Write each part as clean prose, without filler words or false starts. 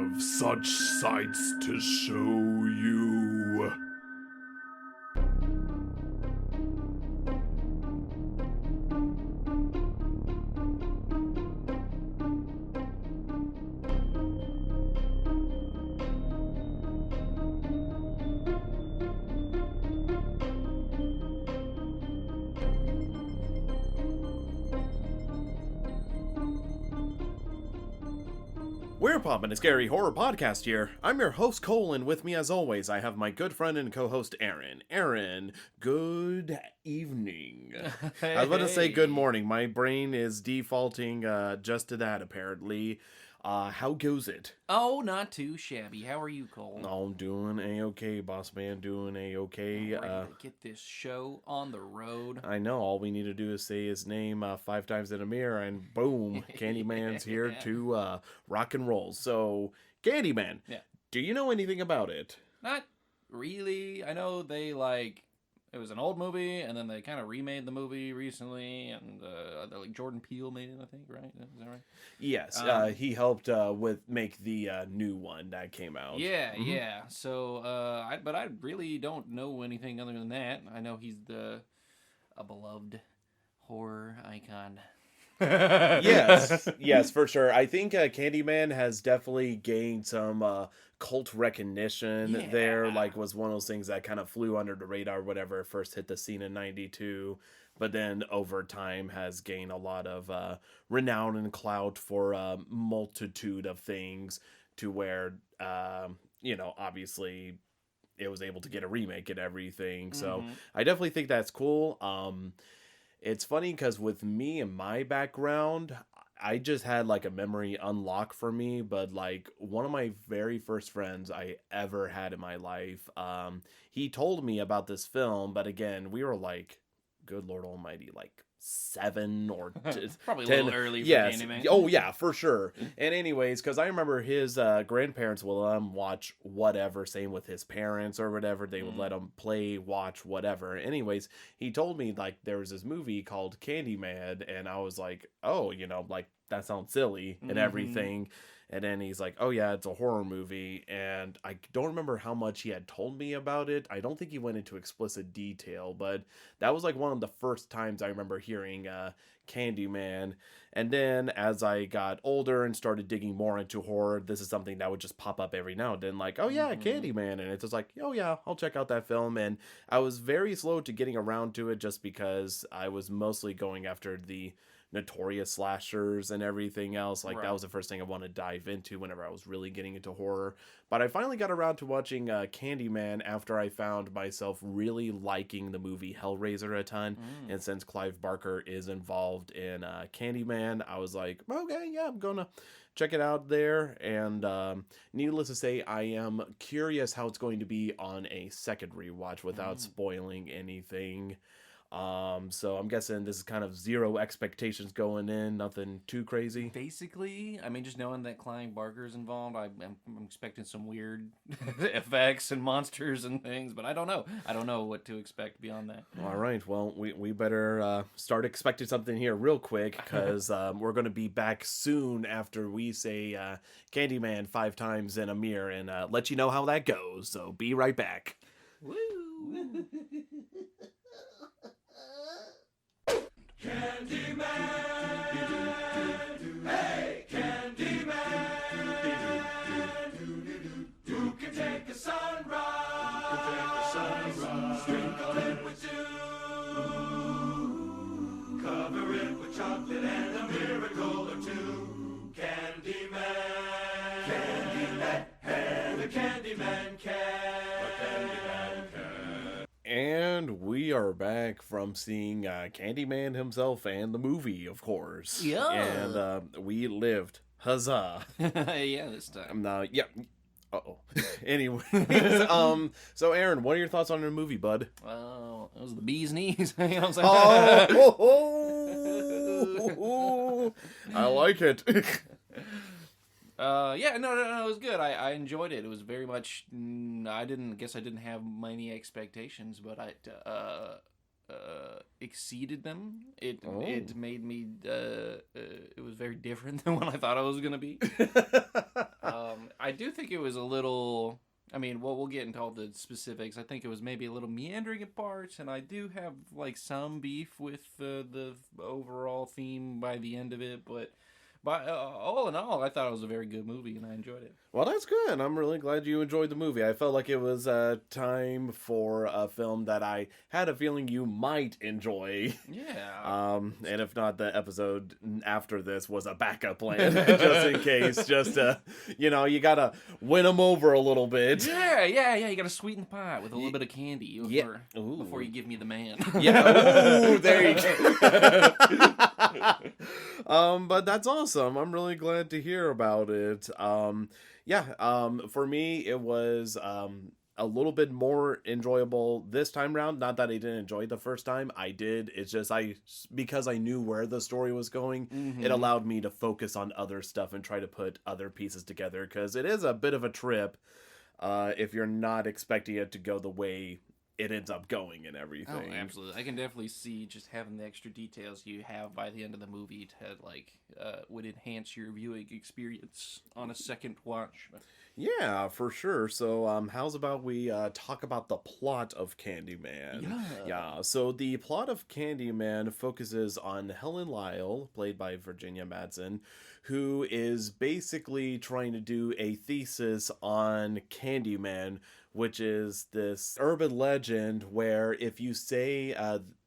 have such sights to show you. We're Poppin the Scary horror podcast here. I'm your host, Coale, and with me as always, I have my good friend and co-host, Aaron. Aaron, good evening. Hey. I was about to say good morning. My brain is defaulting just to that, apparently. How goes it? Oh, not too shabby. How are you, Cole? I'm doing a-okay, boss man, doing a-okay. Ready to get this show on the road. I know, all we need to do is say his name 5 times in a mirror, and boom, Candyman's here to rock and roll. So, Candyman, do you know anything about it? Not really. I know they, it was an old movie, and then they kind of remade the movie recently, and Jordan Peele made it, I think, right? Is that right? Yes, he helped make the new one that came out. Yeah. So, but I really don't know anything other than that. I know he's a beloved horror icon. yes, for sure. I think Candyman has definitely gained some cult recognition there. Was one of those things that kind of flew under the radar whenever it first hit the scene in 92. But then over time has gained a lot of renown and clout for a multitude of things to where, obviously it was able to get a remake and everything. So I definitely think that's cool. It's funny because with me and my background, I just had a memory unlock for me, but one of my very first friends I ever had in my life, he told me about this film, but again, we were good Lord Almighty, 7 or probably 10. A little early for Candyman. Oh yeah, for sure. And anyways, because I remember his grandparents would let him watch whatever, same with his parents or whatever, they would let him play, watch, whatever. Anyways, he told me there was this movie called Candyman, and I was like, oh, that sounds silly and everything. And then he's like, oh yeah, it's a horror movie. And I don't remember how much he had told me about it. I don't think he went into explicit detail, but that was one of the first times I remember hearing Candyman. And then as I got older and started digging more into horror, this is something that would just pop up every now and then, oh yeah, Candyman. And it's just oh yeah, I'll check out that film. And I was very slow to getting around to it just because I was mostly going after the notorious slashers and everything else. That was the first thing I wanted to dive into whenever I was really getting into horror. But I finally got around to watching Candyman after I found myself really liking the movie Hellraiser a ton. And since Clive Barker is involved in Candyman, I was like, okay, yeah, I'm gonna check it out there. And needless to say, I am curious how it's going to be on a second rewatch without spoiling anything. So I'm guessing this is kind of zero expectations going in, nothing too crazy. Basically, I mean, just knowing that Clive Barker's involved, I'm expecting some weird effects and monsters and things, but I don't know. I don't know what to expect beyond that. All right, well, we better start expecting something here real quick, because we're going to be back soon after we say Candyman 5 times in a mirror and let you know how that goes. So be right back. Woo! Candyman, hey, Candyman, who can take a sunrise, sprinkle it with dew, cover it with chocolate and a miracle or two. Candyman, Candyman, hey, the Candyman can. And we are back from seeing Candyman himself and the movie, of course. Yeah. And we lived. Huzzah. Yeah, this time. Yeah. Uh-oh. Anyways, so Aaron, what are your thoughts on the movie, bud? Well, it was the bee's knees. You know what I'm saying? Oh, I like it. It was good. I enjoyed it. It was very much. I didn't have many expectations, but I exceeded them. It made me. It was very different than what I thought it was gonna be. I do think it was a little. I mean, well, we'll get into all the specifics. I think it was maybe a little meandering in parts, and I do have like some beef with the overall theme by the end of it. But all in all, I thought it was a very good movie, and I enjoyed it. Well, that's good. I'm really glad you enjoyed the movie. I felt like it was time for a film that I had a feeling you might enjoy. Yeah. And if not, the episode after this was a backup plan, just in case. Just you gotta win them over a little bit. Yeah. You got to sweeten the pot with a little bit of candy before you give me the man. Yeah. Ooh, there you go. But that's awesome. I'm really glad to hear about it. For me, it was a little bit more enjoyable this time round. Not that I didn't enjoy it the first time. I did. It's just because I knew where the story was going, it allowed me to focus on other stuff and try to put other pieces together, because it is a bit of a trip if you're not expecting it to go the way it ends up going and everything. Oh, absolutely. I can definitely see just having the extra details you have by the end of the movie to would enhance your viewing experience on a second watch. Yeah, for sure. So, how's about we talk about the plot of Candyman? Yeah. So the plot of Candyman focuses on Helen Lyle, played by Virginia Madsen, who is basically trying to do a thesis on Candyman, which is this urban legend where if you say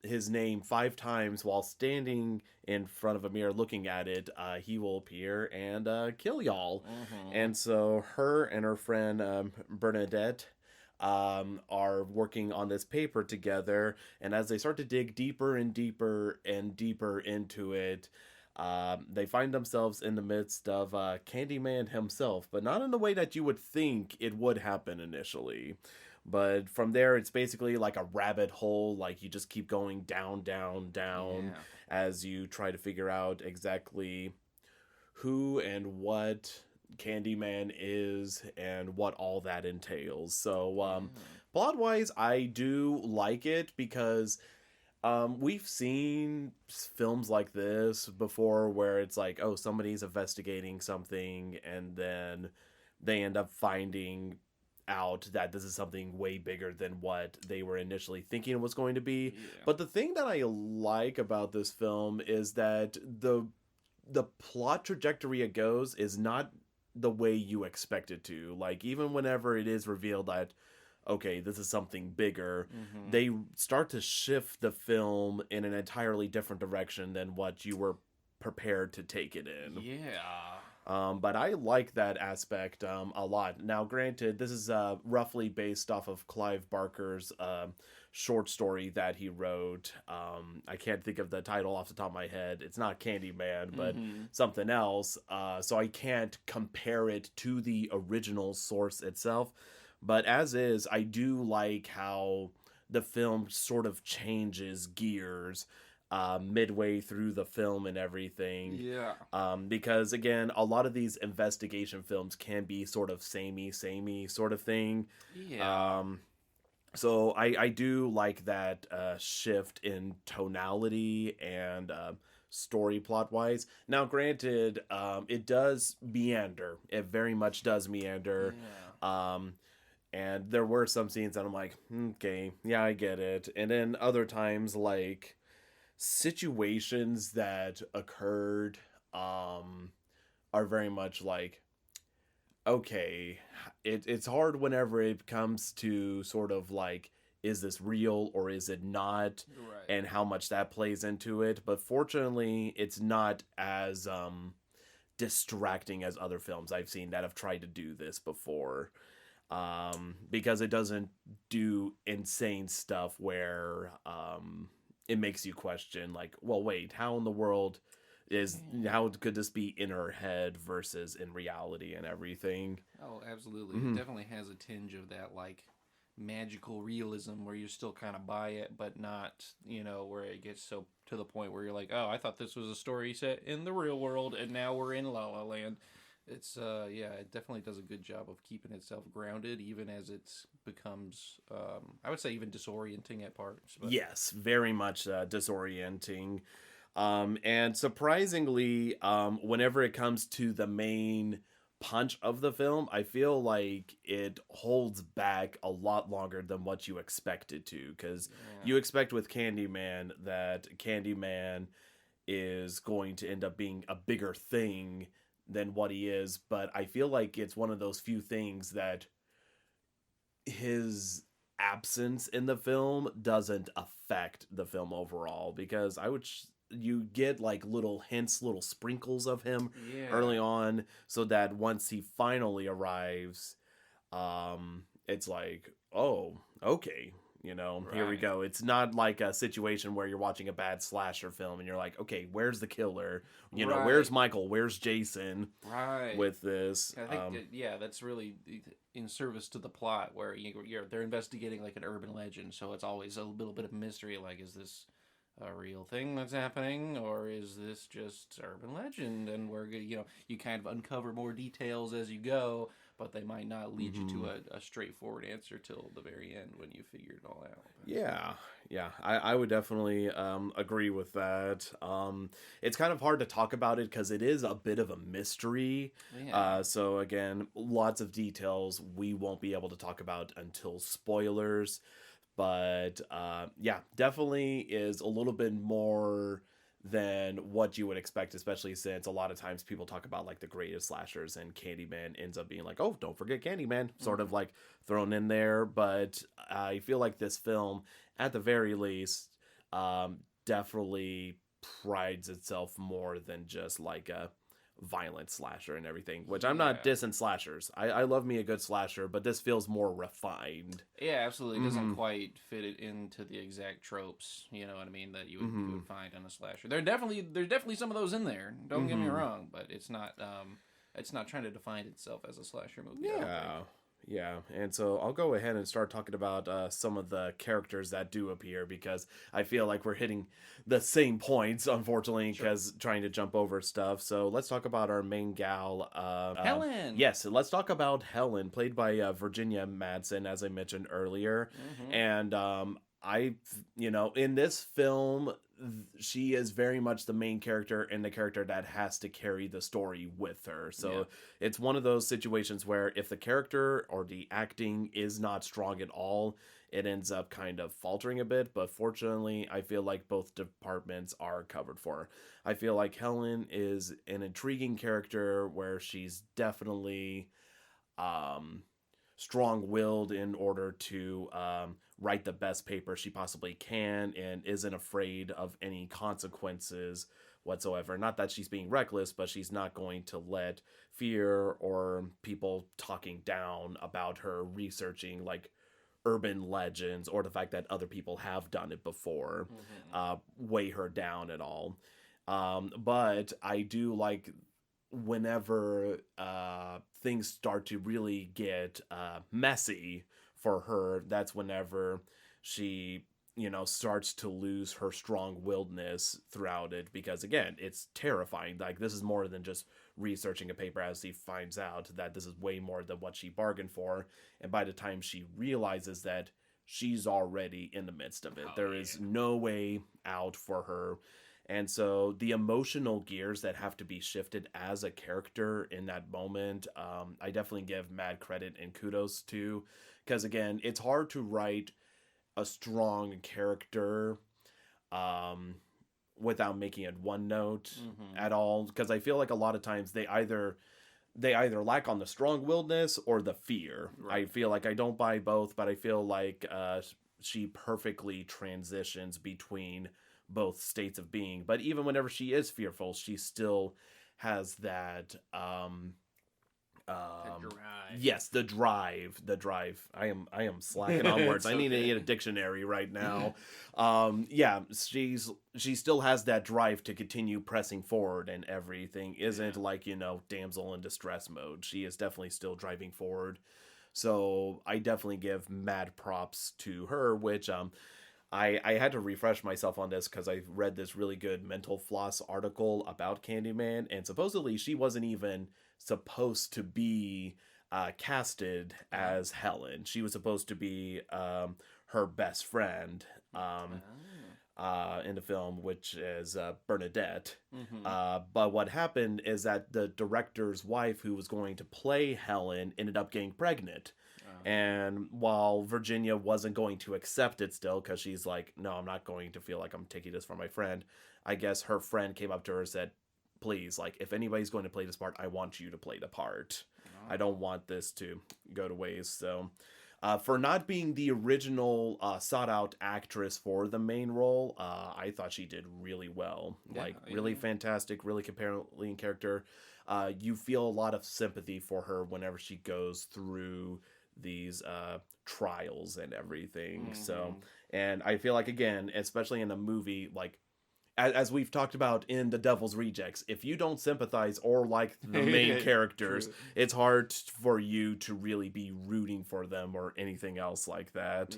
his name 5 times while standing in front of a mirror looking at it, he will appear and kill y'all. And so her and her friend Bernadette are working on this paper together, and as they start to dig deeper and deeper and deeper into it, they find themselves in the midst of Candyman himself, but not in the way that you would think it would happen initially. But from there, it's basically like a rabbit hole. Like, you just keep going down, down, down as you try to figure out exactly who and what Candyman is and what all that entails. So, plot-wise, I do like it because we've seen films like this before where it's like, oh, somebody's investigating something and then they end up finding out that this is something way bigger than what they were initially thinking it was going to be. But the thing that I like about this film is that the plot trajectory it goes is not the way you expect it to. Like, even whenever it is revealed that, okay, this is something bigger, they start to shift the film in an entirely different direction than what you were prepared to take it in. But I like that aspect a lot. Now, granted, this is roughly based off of Clive Barker's short story that he wrote. I can't think of the title off the top of my head. It's not Candyman, but something else. So I can't compare it to the original source itself. But as is, I do like how the film sort of changes gears midway through the film and everything. Because, again, a lot of these investigation films can be sort of samey sort of thing. So I do like that shift in tonality and story plot-wise. Now, granted, it does meander. It very much does meander. And there were some scenes that I'm like, okay, yeah, I get it. And then other times, like, situations that occurred are very much like, okay, it's hard whenever it comes to sort of like, is this real or is it not? And how much that plays into it. But fortunately, it's not as distracting as other films I've seen that have tried to do this before. Because it doesn't do insane stuff where it makes you question, like, well, wait, how in the world how could this be in her head versus in reality and everything? Oh, absolutely. It definitely has a tinge of that, like, magical realism where you still kind of buy it, but not, where it gets so to the point where you're like, oh, I thought this was a story set in the real world, and now we're in La La Land. It's it definitely does a good job of keeping itself grounded, even as it becomes, I would say, even disorienting at parts. But. Yes, very much disorienting. And surprisingly, whenever it comes to the main punch of the film, I feel like it holds back a lot longer than what you expect it to. Because you expect with Candyman that Candyman is going to end up being a bigger thing than what he is. But I feel like it's one of those few things that his absence in the film doesn't affect the film overall. Because you get like little hints, little sprinkles of him early on, so that once he finally arrives, it's like, oh, okay, here we go. It's not like a situation where you're watching a bad slasher film and you're like, okay, where's the killer? Where's Michael? Where's Jason? Right. With this, I think that's really in service to the plot, where they're investigating like an urban legend, so it's always a little bit of mystery. Like, is this a real thing that's happening, or is this just urban legend? And you kind of uncover more details as you go, but they might not lead you to a straightforward answer till the very end when you figure it all out. Yeah, I would definitely agree with that. It's kind of hard to talk about it because it is a bit of a mystery. So again, lots of details we won't be able to talk about until spoilers. But definitely is a little bit more than what you would expect, especially since a lot of times people talk about like the greatest slashers, and Candyman ends up being like, oh, don't forget Candyman, sort of like thrown in there. But I feel like this film, at the very least, definitely prides itself more than just like a violent slasher and everything, which I'm not dissing slashers. I love me a good slasher, but this feels more refined. Yeah, absolutely. It doesn't quite fit it into the exact tropes, you know what I mean, that you would find in a slasher. There's definitely some of those in there. Don't get me wrong, but it's not trying to define itself as a slasher movie. Yeah, and so I'll go ahead and start talking about some of the characters that do appear, because I feel like we're hitting the same points, unfortunately, because trying to jump over stuff. So let's talk about our main gal, Helen. Yes, let's talk about Helen, played by Virginia Madsen, as I mentioned earlier. And in this film, she is very much the main character and the character that has to carry the story with her. So it's one of those situations where if the character or the acting is not strong at all, it ends up kind of faltering a bit. But fortunately, I feel like both departments are covered for. I feel like Helen is an intriguing character where she's definitely strong-willed in order to write the best paper she possibly can, and isn't afraid of any consequences whatsoever. Not that she's being reckless, but she's not going to let fear or people talking down about her researching like urban legends, or the fact that other people have done it before, weigh her down at all. But I do like whenever things start to really get messy for her. That's whenever she starts to lose her strong-willedness throughout it, because again, it's terrifying. Like, this is more than just researching a paper, as she finds out that this is way more than what she bargained for. And by the time she realizes that, she's already in the midst of it. There is no way out for her. And so the emotional gears that have to be shifted as a character in that moment, I definitely give mad credit and kudos to, because again, it's hard to write a strong character without making it one note at all. Because I feel like a lot of times they either lack on the strong-willedness or the fear. Right. I feel like I don't buy both, but I feel like she perfectly transitions between both states of being. But even whenever she is fearful, she still has that drive. Yes, the drive. I am slacking on words. I need to get a dictionary right now. She still has that drive to continue pressing forward, and everything isn't like, damsel in distress mode. She is definitely still driving forward. So I definitely give mad props to her, which I had to refresh myself on this because I read this really good Mental Floss article about Candyman, and supposedly she wasn't even supposed to be casted as Helen. She was supposed to be her best friend. in the film, which is Bernadette. Mm-hmm. But what happened is that the director's wife, who was going to play Helen, ended up getting pregnant. And while Virginia wasn't going to accept it still, because she's like, no, I'm not going to feel like I'm taking this from my friend, I guess her friend came up to her and said, please, like, if anybody's going to play this part, I want you to play the part. I don't want this to go to waste. So, for not being the original sought-out actress for the main role, I thought she did really well. Yeah, Like, really fantastic, really compelling character. You feel a lot of sympathy for her whenever she goes through these trials and everything. So, and I feel like, again, especially in a movie, like, as we've talked about in The Devil's Rejects, if you don't sympathize or like the main characters, it's hard for you to really be rooting for them or anything else like that.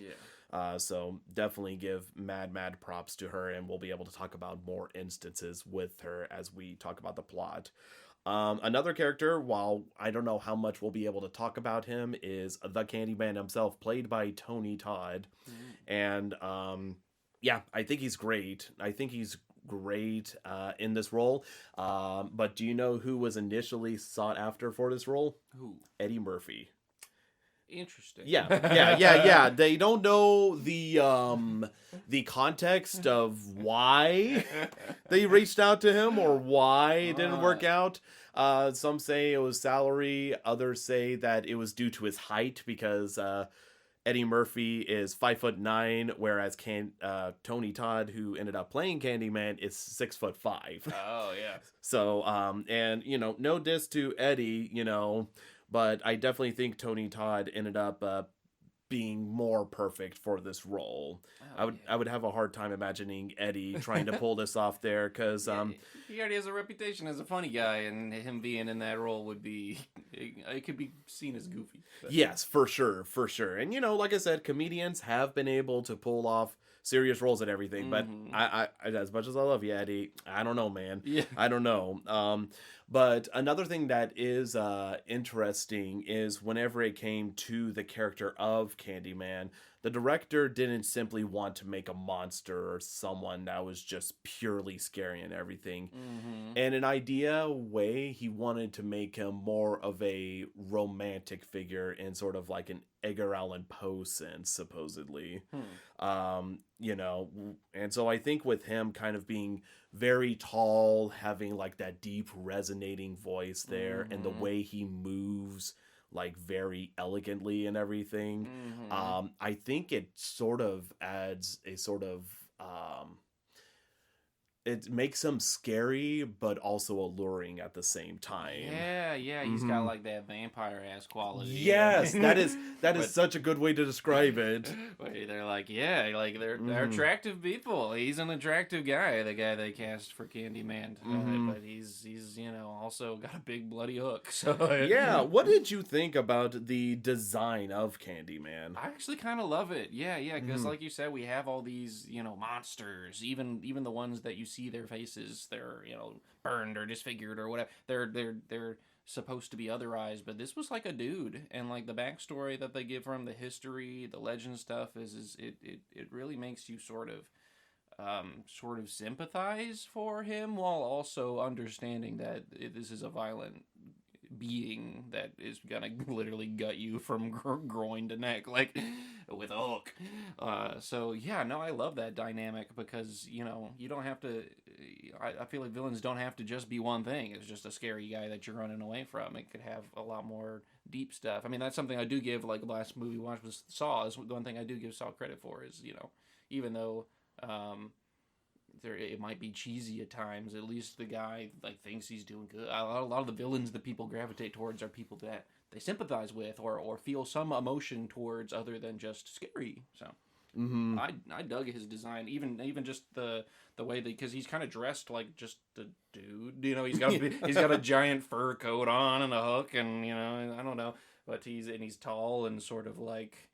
Yeah. So definitely give mad props to her, and we'll be able to talk about more instances with her as we talk about the plot. Another character, while I don't know how much we'll be able to talk about him, is the Candyman himself, played by Tony Todd. And yeah, I think he's great. In this role. But do you know who was initially sought after for this role? Who? Eddie Murphy. Interesting. Yeah. They don't know the context of why they reached out to him or why it didn't work out. Some say it was salary. Others say that it was due to his height, because Eddie Murphy is 5'9", whereas Tony Todd, who ended up playing Candyman, is 6'5". Oh yeah. So and no diss to Eddie, but I definitely think Tony Todd ended up being more perfect for this role. I would have a hard time imagining Eddie trying to pull this off there, because he already has a reputation as a funny guy, and him being in that role would be it could be seen as goofy. But. Yes, for sure. And like I said, comedians have been able to pull off serious roles and everything, but I as much as I love you, Eddie, I don't know, man. Yeah. I don't know. But another thing that is interesting is whenever it came to the character of Candyman, the director didn't simply want to make a monster or someone that was just purely scary and everything. In an idea way, he wanted to make him more of a romantic figure in sort of like an Edgar Allan Poe sense, supposedly. And so I think with him kind of being very tall, having like that deep resonating voice there, and the way he moves like very elegantly and everything, I think it sort of adds a sort of it makes him scary but also alluring at the same time. Yeah, he's got like that vampire ass quality. Yes, that is such a good way to describe it. They're like, they're attractive people. He's an attractive guy, the guy they cast for Candyman. But he's also got a big bloody hook. So yeah, what did you think about the design of Candyman? I actually kind of love it. Yeah, because like you said, we have all these, monsters, even the ones that you see their faces, they're burned or disfigured or whatever. They're supposed to be otherized, but this was like a dude, and like the backstory that they give from the history, the legend stuff is it really makes you sort of sympathize for him, while also understanding that this is a violent being that is gonna literally gut you from groin to neck, like with a hook. I love that dynamic, because you don't have to. I feel like villains don't have to just be one thing. It's just a scary guy that you're running away from. It could have a lot more deep stuff. I mean, that's something I do give, like the last movie we watched was Saw. Is the one thing I do give Saw credit for, is even though it might be cheesy at times, at least the guy like thinks he's doing good. A lot of the villains that people gravitate towards are people that they sympathize with or feel some emotion towards, other than just scary. So I dug his design, even just the way because he's kind of dressed like just a dude. He's got a giant fur coat on and a hook, and I don't know, but he's tall and sort of like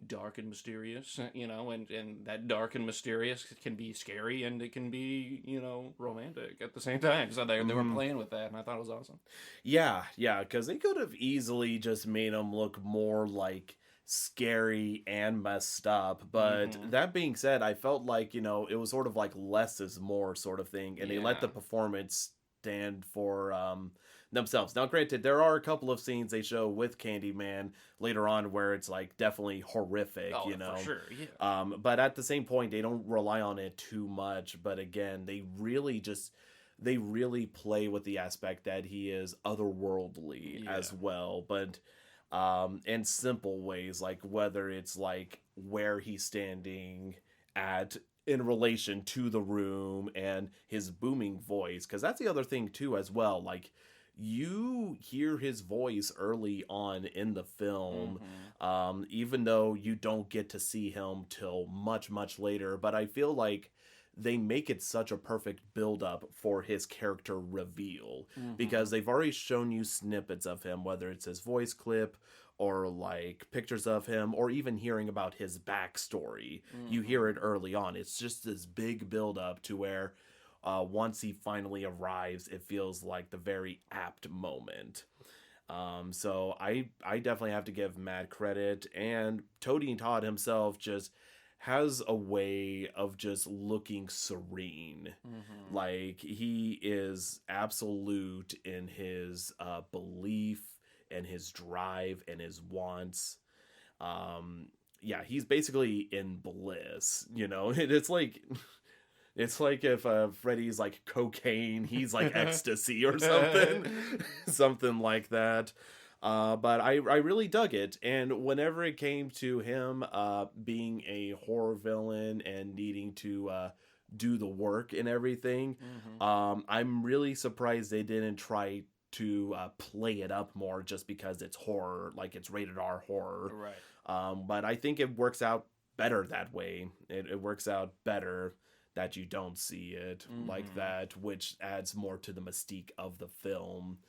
dark and mysterious, and that dark and mysterious can be scary, and it can be, romantic at the same time. So they were playing with that, and I thought it was awesome. Yeah, because they could have easily just made him look more like scary and messed up. But that being said, I felt like, you know, it was sort of like less is more sort of thing, and they let the performance stand for themselves. Now, granted, there are a couple of scenes they show with Candyman later on where it's like definitely horrific, you know. For sure, yeah. But at the same point, they don't rely on it too much. But again, they really play with the aspect that he is otherworldly as well, but in simple ways, like whether it's like where he's standing at in relation to the room and his booming voice, because that's the other thing too as well. Like, you hear his voice early on in the film, even though you don't get to see him till much later. But I feel like they make it such a perfect build-up for his character reveal, because they've already shown you snippets of him, whether it's his voice clip or like pictures of him, or even hearing about his backstory. You hear it early on. It's just this big build-up to where once he finally arrives, it feels like the very apt moment. So I definitely have to give Matt credit, and Toady and Todd himself just has a way of just looking serene. Like, he is absolute in his belief and his drive and his wants. Yeah, he's basically in bliss, you know. It's like if Freddy's like cocaine, he's like ecstasy or something. Something like that. But I really dug it, and whenever it came to him being a horror villain and needing to do the work and everything, I'm really surprised they didn't try to play it up more just because it's horror, like it's rated R horror. Right. But I think it works out better that way. It works out better that you don't see it like that, which adds more to the mystique of the film.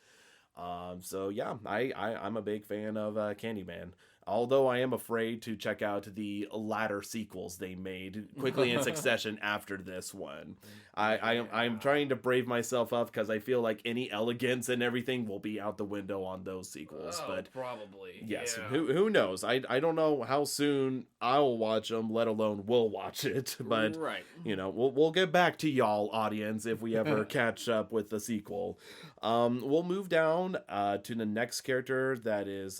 So yeah, I'm a big fan of Candyman. Although I am afraid to check out the latter sequels they made quickly in succession after this one. I'm trying to brave myself up because I feel like any elegance and everything will be out the window on those sequels. But probably. yes, Yeah. who knows? I don't know how soon I'll watch them, let alone will watch it. But Right. you know, we'll get back to y'all, audience, if we ever catch up with the sequel. We'll move down to the next character that is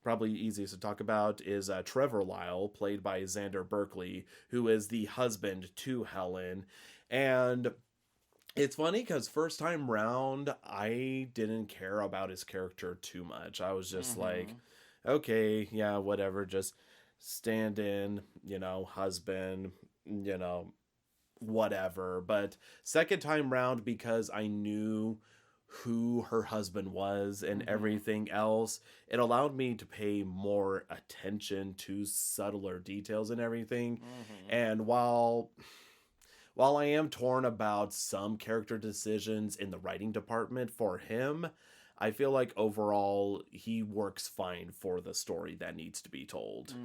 probably easiest to talk about is Trevor Lyle, played by Xander Berkeley, who is the husband to Helen. And it's funny because first time round, I didn't care about his character too much. I was just like, okay, yeah, whatever, just stand in, you know, husband, you know, whatever. But second time round, because I knew who her husband was and everything else, it allowed me to pay more attention to subtler details and everything. And while I am torn about some character decisions in the writing department for him, I feel like overall he works fine for the story that needs to be told.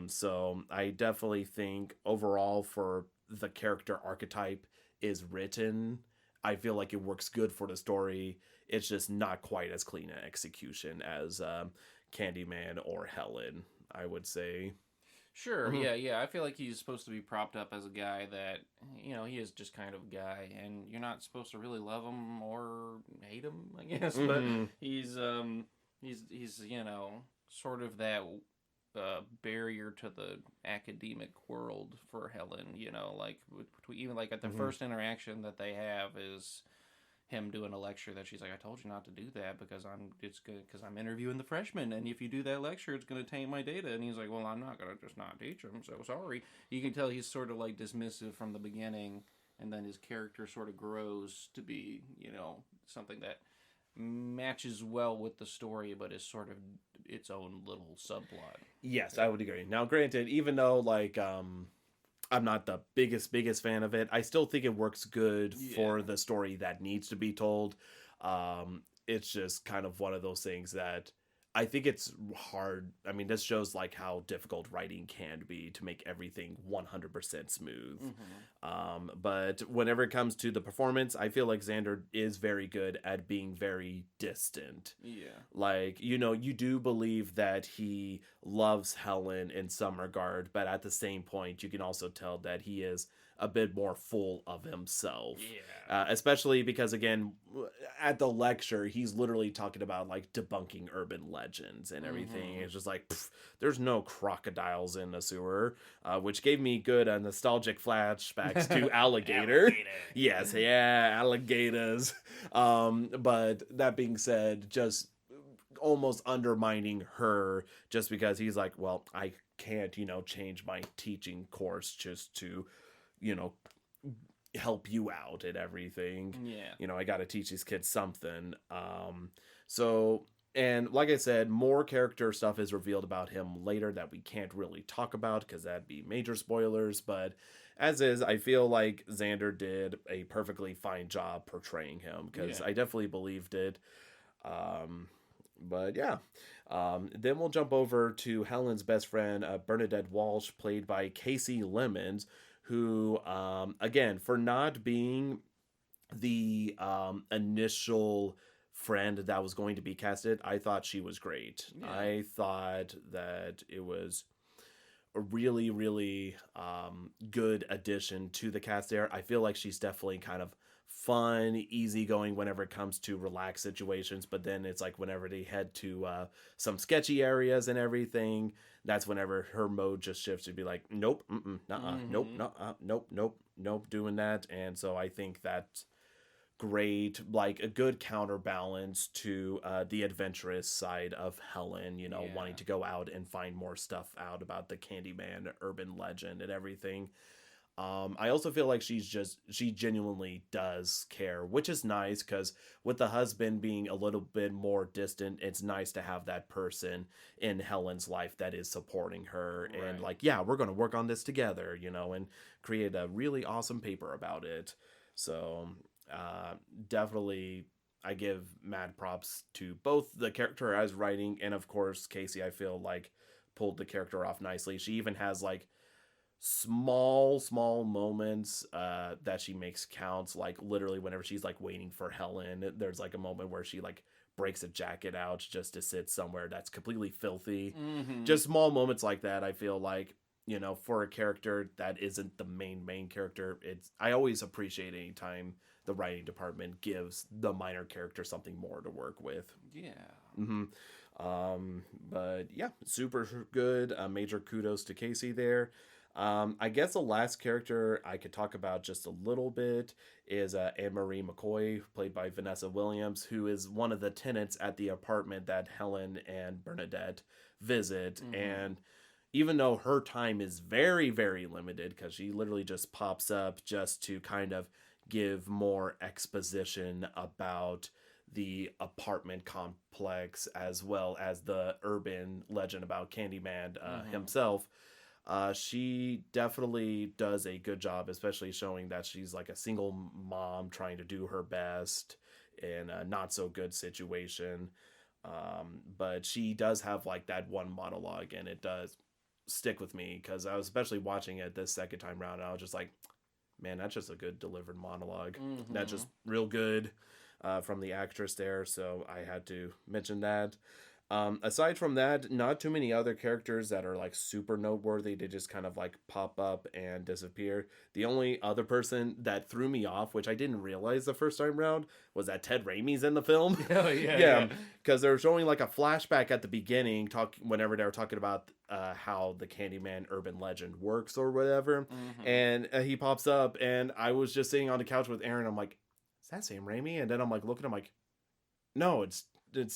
So I definitely think overall for the character archetype is written, I feel like it works good for the story. It's just not quite as clean an execution as Candyman or Helen, I would say. Sure, yeah. I feel like he's supposed to be propped up as a guy that, you know, he is just kind of a guy, and you're not supposed to really love him or hate him, I guess. But he's you know, sort of that barrier to the academic world for Helen, you know, like even like at the first interaction that they have is him doing a lecture that she's like, I told you not to do that because I'm interviewing the freshmen, and if you do that lecture, it's going to taint my data. And he's like, well, I'm not going to just not teach them, so sorry. You can tell he's sort of like dismissive from the beginning, and then his character sort of grows to be, you know, something that matches well with the story, but is sort of its own little subplot. Yes, I would agree. Now, granted, even though like I'm not the biggest fan of it, I still think it works good for the story that needs to be told. It's just kind of one of those things that I think it's hard. I mean, this shows like how difficult writing can be to make everything 100% smooth. But whenever it comes to the performance, I feel like Xander is very good at being very distant. Yeah. Like, you know, you do believe that he loves Helen in some regard, but at the same point, you can also tell that he is a bit more full of himself. Yeah. Especially because, again, at the lecture, he's literally talking about like debunking urban legends and everything. It's just like, there's no crocodiles in the sewer, which gave me good nostalgic flashbacks to Alligator. Yes, yeah, alligators. But that being said, just almost undermining her just because he's like, well, I can't, you know, change my teaching course just to, you know, help you out and everything. Yeah. You know, I got to teach these kids something. And like I said, more character stuff is revealed about him later that we can't really talk about because that'd be major spoilers. But as is, I feel like Xander did a perfectly fine job portraying him because I definitely believed it. But yeah, then we'll jump over to Helen's best friend, Bernadette Walsh, played by Casey Lemons, who, again, for not being the initial friend that was going to be casted, I thought she was great. Yeah. I thought that it was a really, really good addition to the cast there. I feel like she's definitely kind of fun, easygoing whenever it comes to relaxed situations, but then it's like whenever they head to some sketchy areas and everything, that's whenever her mode just shifts to be like, nope, nope, nope, doing that. And so I think that's great, like a good counterbalance to the adventurous side of Helen, you know, wanting to go out and find more stuff out about the Candyman urban legend and everything. I also feel like she genuinely does care, which is nice because with the husband being a little bit more distant, it's nice to have that person in Helen's life that is supporting her and like, yeah, we're going to work on this together, you know, and create a really awesome paper about it. So definitely I give mad props to both the character as writing and of course Casey, I feel like pulled the character off nicely. She even has like small moments that she makes counts, like literally whenever she's like waiting for Helen, there's like a moment where she like breaks a jacket out just to sit somewhere that's completely filthy. Just small moments like that. I feel like, you know, for a character that isn't the main character, I always appreciate any time the writing department gives the minor character something more to work with. But yeah, super good. Major kudos to Casey there. I guess the last character I could talk about just a little bit is Anne-Marie McCoy, played by Vanessa Williams, who is one of the tenants at the apartment that Helen and Bernadette visit. And even though her time is very, very limited, because she literally just pops up just to kind of give more exposition about the apartment complex as well as the urban legend about Candyman himself. She definitely does a good job, especially showing that she's like a single mom trying to do her best in a not so good situation. But she does have like that one monologue and it does stick with me because I was especially watching it this second time around and I was just like, man, that's just a good delivered monologue. That's just real good from the actress there. So I had to mention that. Aside from that, not too many other characters that are like super noteworthy. They just kind of like pop up and disappear. The only other person that threw me off, which I didn't realize the first time around, was that Ted Raimi's in the film. Oh yeah. Because they're showing like a flashback at the beginning, whenever they were talking about how the Candyman urban legend works or whatever, and he pops up, and I was just sitting on the couch with Aaron. I'm like, is that Sam Raimi? And then I'm like looking, I'm like, no, it's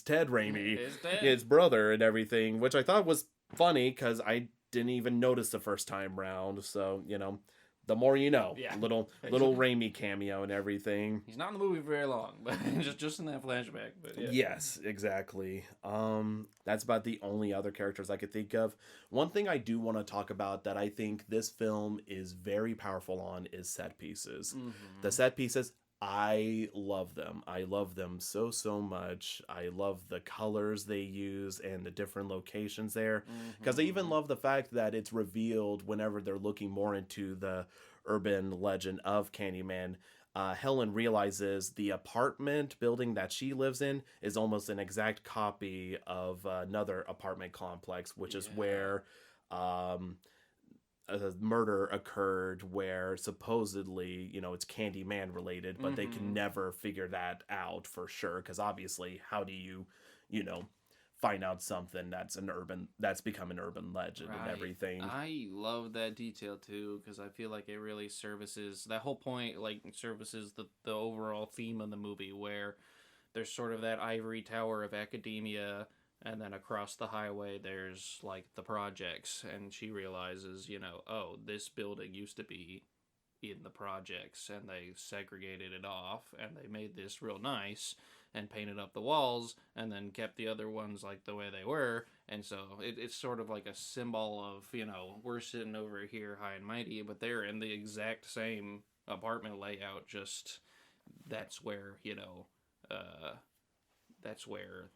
Ted Raimi, his brother and everything, which I thought was funny because I didn't even notice the first time round. So, you know, the more you know. Yeah. Little Raimi cameo and everything. He's not in the movie very long, but just in that flashback. But yeah. Yes, exactly. That's about the only other characters I could think of. One thing I do want to talk about that I think this film is very powerful on is set pieces. The set pieces I love them. I love them so much. I love the colors they use and the different locations there. Because I even love the fact that it's revealed whenever they're looking more into the urban legend of Candyman. Helen realizes the apartment building that she lives in is almost an exact copy of another apartment complex, which is where a murder occurred, where supposedly, it's Candyman related, but they can never figure that out for sure. Because obviously, how do you know, find out something that's become an urban legend and everything? I love that detail too, because I feel like it really services that whole point, like services the overall theme of the movie, where there's sort of that ivory tower of academia, and then across the highway there's like the projects, and she realizes, oh, this building used to be in the projects, and they segregated it off, and they made this real nice and painted up the walls, and then kept the other ones like the way they were. And so it's sort of like a symbol of, we're sitting over here high and mighty, but they're in the exact same apartment layout, just that's where, that's where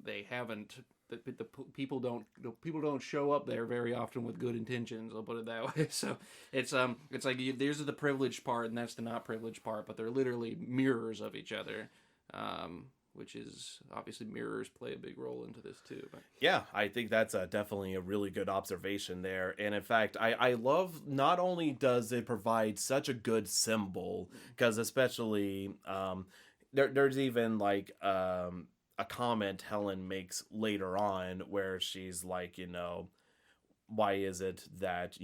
they haven't, the people don't show up there very often with good intentions, I'll put it that way. So it's like there's the privileged part and that's the not privileged part, but they're literally mirrors of each other, which is obviously mirrors play a big role into this too. But Yeah, I think that's definitely a really good observation there. And in fact, I love, not only does it provide such a good symbol, because especially there's even like a comment Helen makes later on where she's like, why is it that,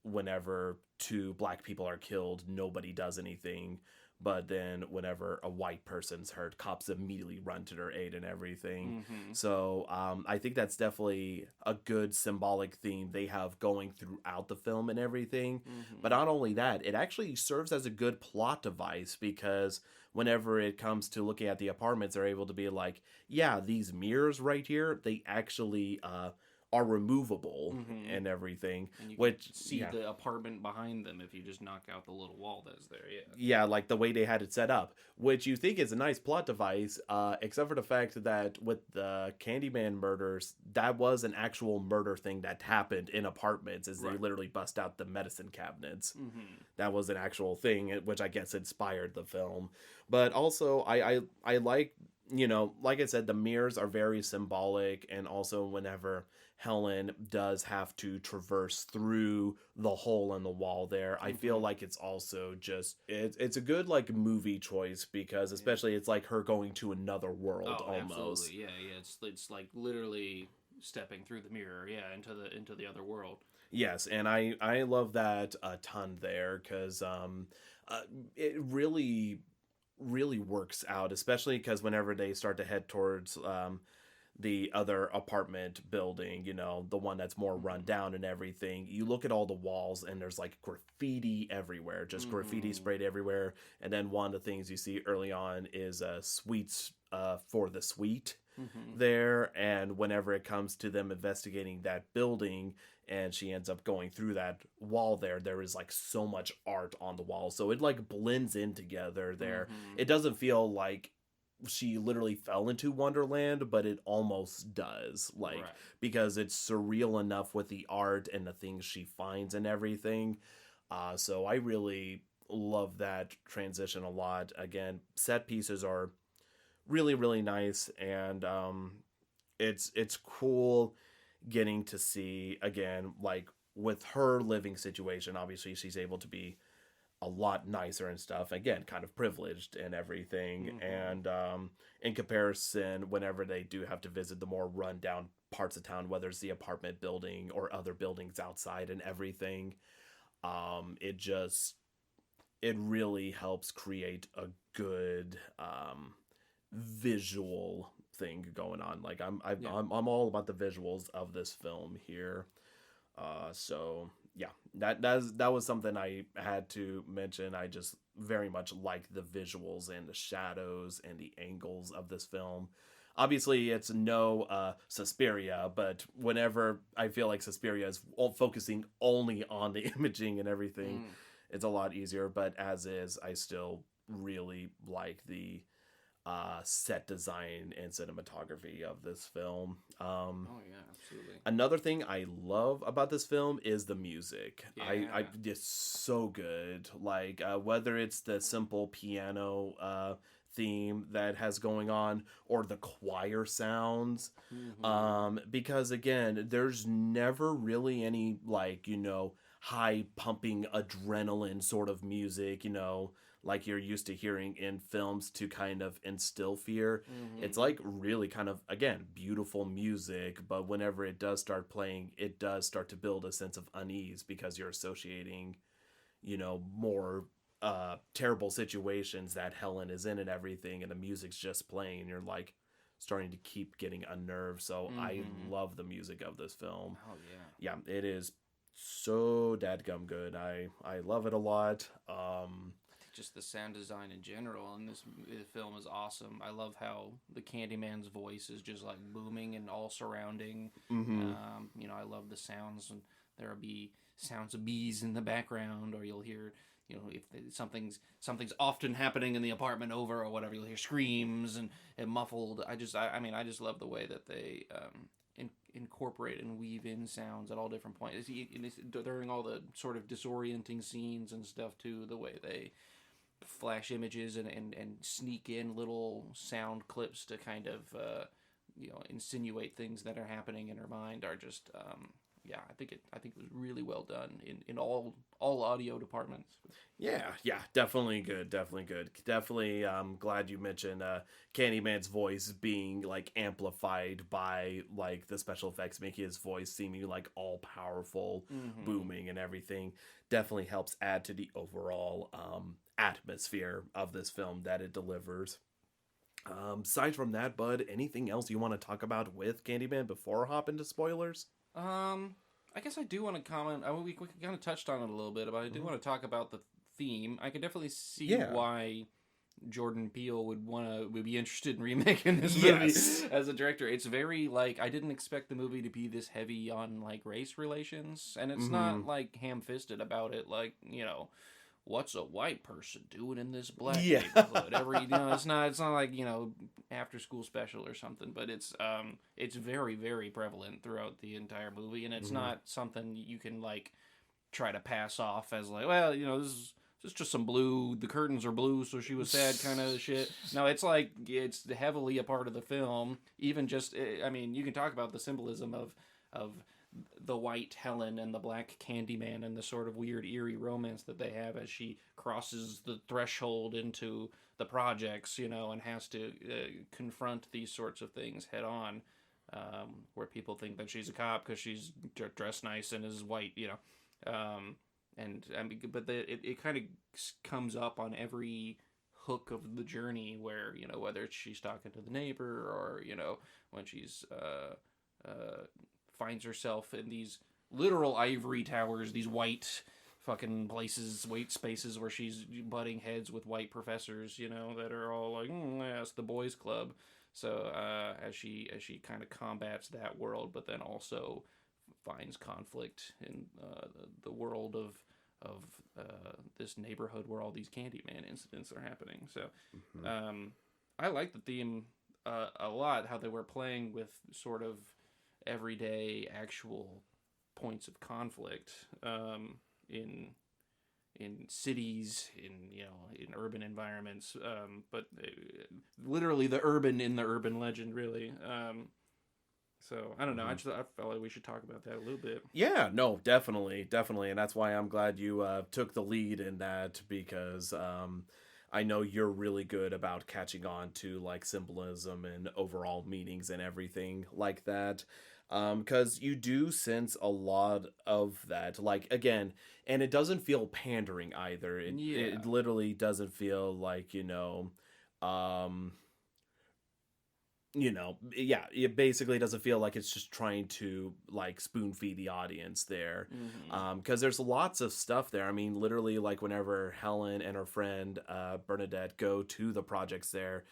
whenever two black people are killed, nobody does anything, but then whenever a white person's hurt, cops immediately run to their aid and everything. So I think that's definitely a good symbolic theme they have going throughout the film and everything. But not only that, it actually serves as a good plot device, because whenever it comes to looking at the apartments, they're able to be like, yeah, these mirrors right here, they actually are removable and everything. and you which can see the apartment behind them if you just knock out the little wall that's there. Yeah, like the way they had it set up, which you think is a nice plot device, except for the fact that with the Candyman murders, that was an actual murder thing that happened in apartments, as they literally bust out the medicine cabinets. That was an actual thing, which I guess inspired the film. But also, I like, like I said, the mirrors are very symbolic, and also whenever Helen does have to traverse through the hole in the wall there, I feel like it's also just it's a good like movie choice, because especially it's like her going to another world almost. Absolutely. Yeah, it's like literally stepping through the mirror, into the other world. Yes, and I love that a ton there, because it really works out, especially because whenever they start to head towards the other apartment building, the one that's more run down and everything, you look at all the walls and there's like graffiti everywhere, just graffiti sprayed everywhere. And then one of the things you see early on is sweets for the sweet there. And whenever it comes to them investigating that building, and she ends up going through that wall there is like so much art on the wall, so it like blends in together there. It doesn't feel like she literally fell into Wonderland, but it almost does, like, because it's surreal enough with the art and the things she finds and everything. So I really love that transition a lot. Again, set pieces are really nice, and it's cool getting to see, again, like with her living situation, obviously she's able to be a lot nicer and stuff, again, kind of privileged and everything. And in comparison, whenever they do have to visit the more rundown parts of town, whether it's the apartment building or other buildings outside and everything, it really helps create a good visual thing going on. Like I'm all about the visuals of this film here. So yeah, that was something I had to mention. I just very much like the visuals and the shadows and the angles of this film. Obviously, it's no Suspiria, but whenever I feel like Suspiria is focusing only on the imaging and everything, it's a lot easier. But as is, I still really like the set design and cinematography of this film. Oh yeah, absolutely. Another thing I love about this film is the music. Yeah. It's so good. Like whether it's the simple piano theme that has going on or the choir sounds, because again, there's never really any like high pumping adrenaline sort of music. Like you're used to hearing in films to kind of instill fear. It's like really kind of, again, beautiful music, but whenever it does start playing, it does start to build a sense of unease because you're associating, more terrible situations that Helen is in and everything, and the music's just playing, and you're like starting to keep getting unnerved. So I love the music of this film. Oh yeah. Yeah, it is so dadgum good. I love it a lot. Just the sound design in general in this film is awesome. I love how the Candyman's voice is just like booming and all surrounding. I love the sounds, and there'll be sounds of bees in the background, or you'll hear, if something's often happening in the apartment over or whatever, you'll hear screams and muffled. I just love the way that they incorporate and weave in sounds at all different points. During all the sort of disorienting scenes and stuff too, the way they flash images and sneak in little sound clips to kind of insinuate things that are happening in her mind are just I think it was really well done in all audio departments. Yeah, definitely good. Definitely glad you mentioned Candyman's voice being like amplified by like the special effects, making his voice seeming like all powerful, booming and everything. Definitely helps add to the overall atmosphere of this film that it delivers. Aside from that, Bud, anything else you want to talk about with Candyman before I hop into spoilers? I guess I do want to comment. We kind of touched on it a little bit, but I do want to talk about the theme. I can definitely see why Jordan Peele would be interested in remaking this movie as a director. It's very like, I didn't expect the movie to be this heavy on like race relations, and it's not like ham-fisted about it. Like, what's a white person doing in this black neighborhood? It's not like, after school special or something, but it's very, very prevalent throughout the entire movie, and it's not something you can like try to pass off as like, well, this is just some blue, the curtains are blue, so she was sad kind of shit. No, it's like, it's heavily a part of the film. Even just, you can talk about the symbolism of the white Helen and the black Candyman and the sort of weird, eerie romance that they have as she crosses the threshold into the projects, and has to confront these sorts of things head on, where people think that she's a cop because she's dressed nice and is white, but it kind of comes up on every hook of the journey where, whether she's talking to the neighbor or, when she's finds herself in these literal ivory towers, these white fucking places, white spaces where she's butting heads with white professors, that are all like, it's the boys club. So as she kind of combats that world, but then also finds conflict in the world of this neighborhood where all these Candyman incidents are happening. So I like the theme a lot, how they were playing with sort of everyday actual points of conflict in cities, in urban environments, but literally the urban in the urban legend, really. So I don't know. I felt like we should talk about that a little bit. Yeah, no, definitely, and that's why I'm glad you took the lead in that, because I know you're really good about catching on to like symbolism and overall meanings and everything like that. Because you do sense a lot of that, like, again, and it doesn't feel pandering either. It literally doesn't feel like, it basically doesn't feel like it's just trying to like spoon feed the audience there. Because there's lots of stuff there. I mean, literally, like whenever Helen and her friend Bernadette go to the projects there,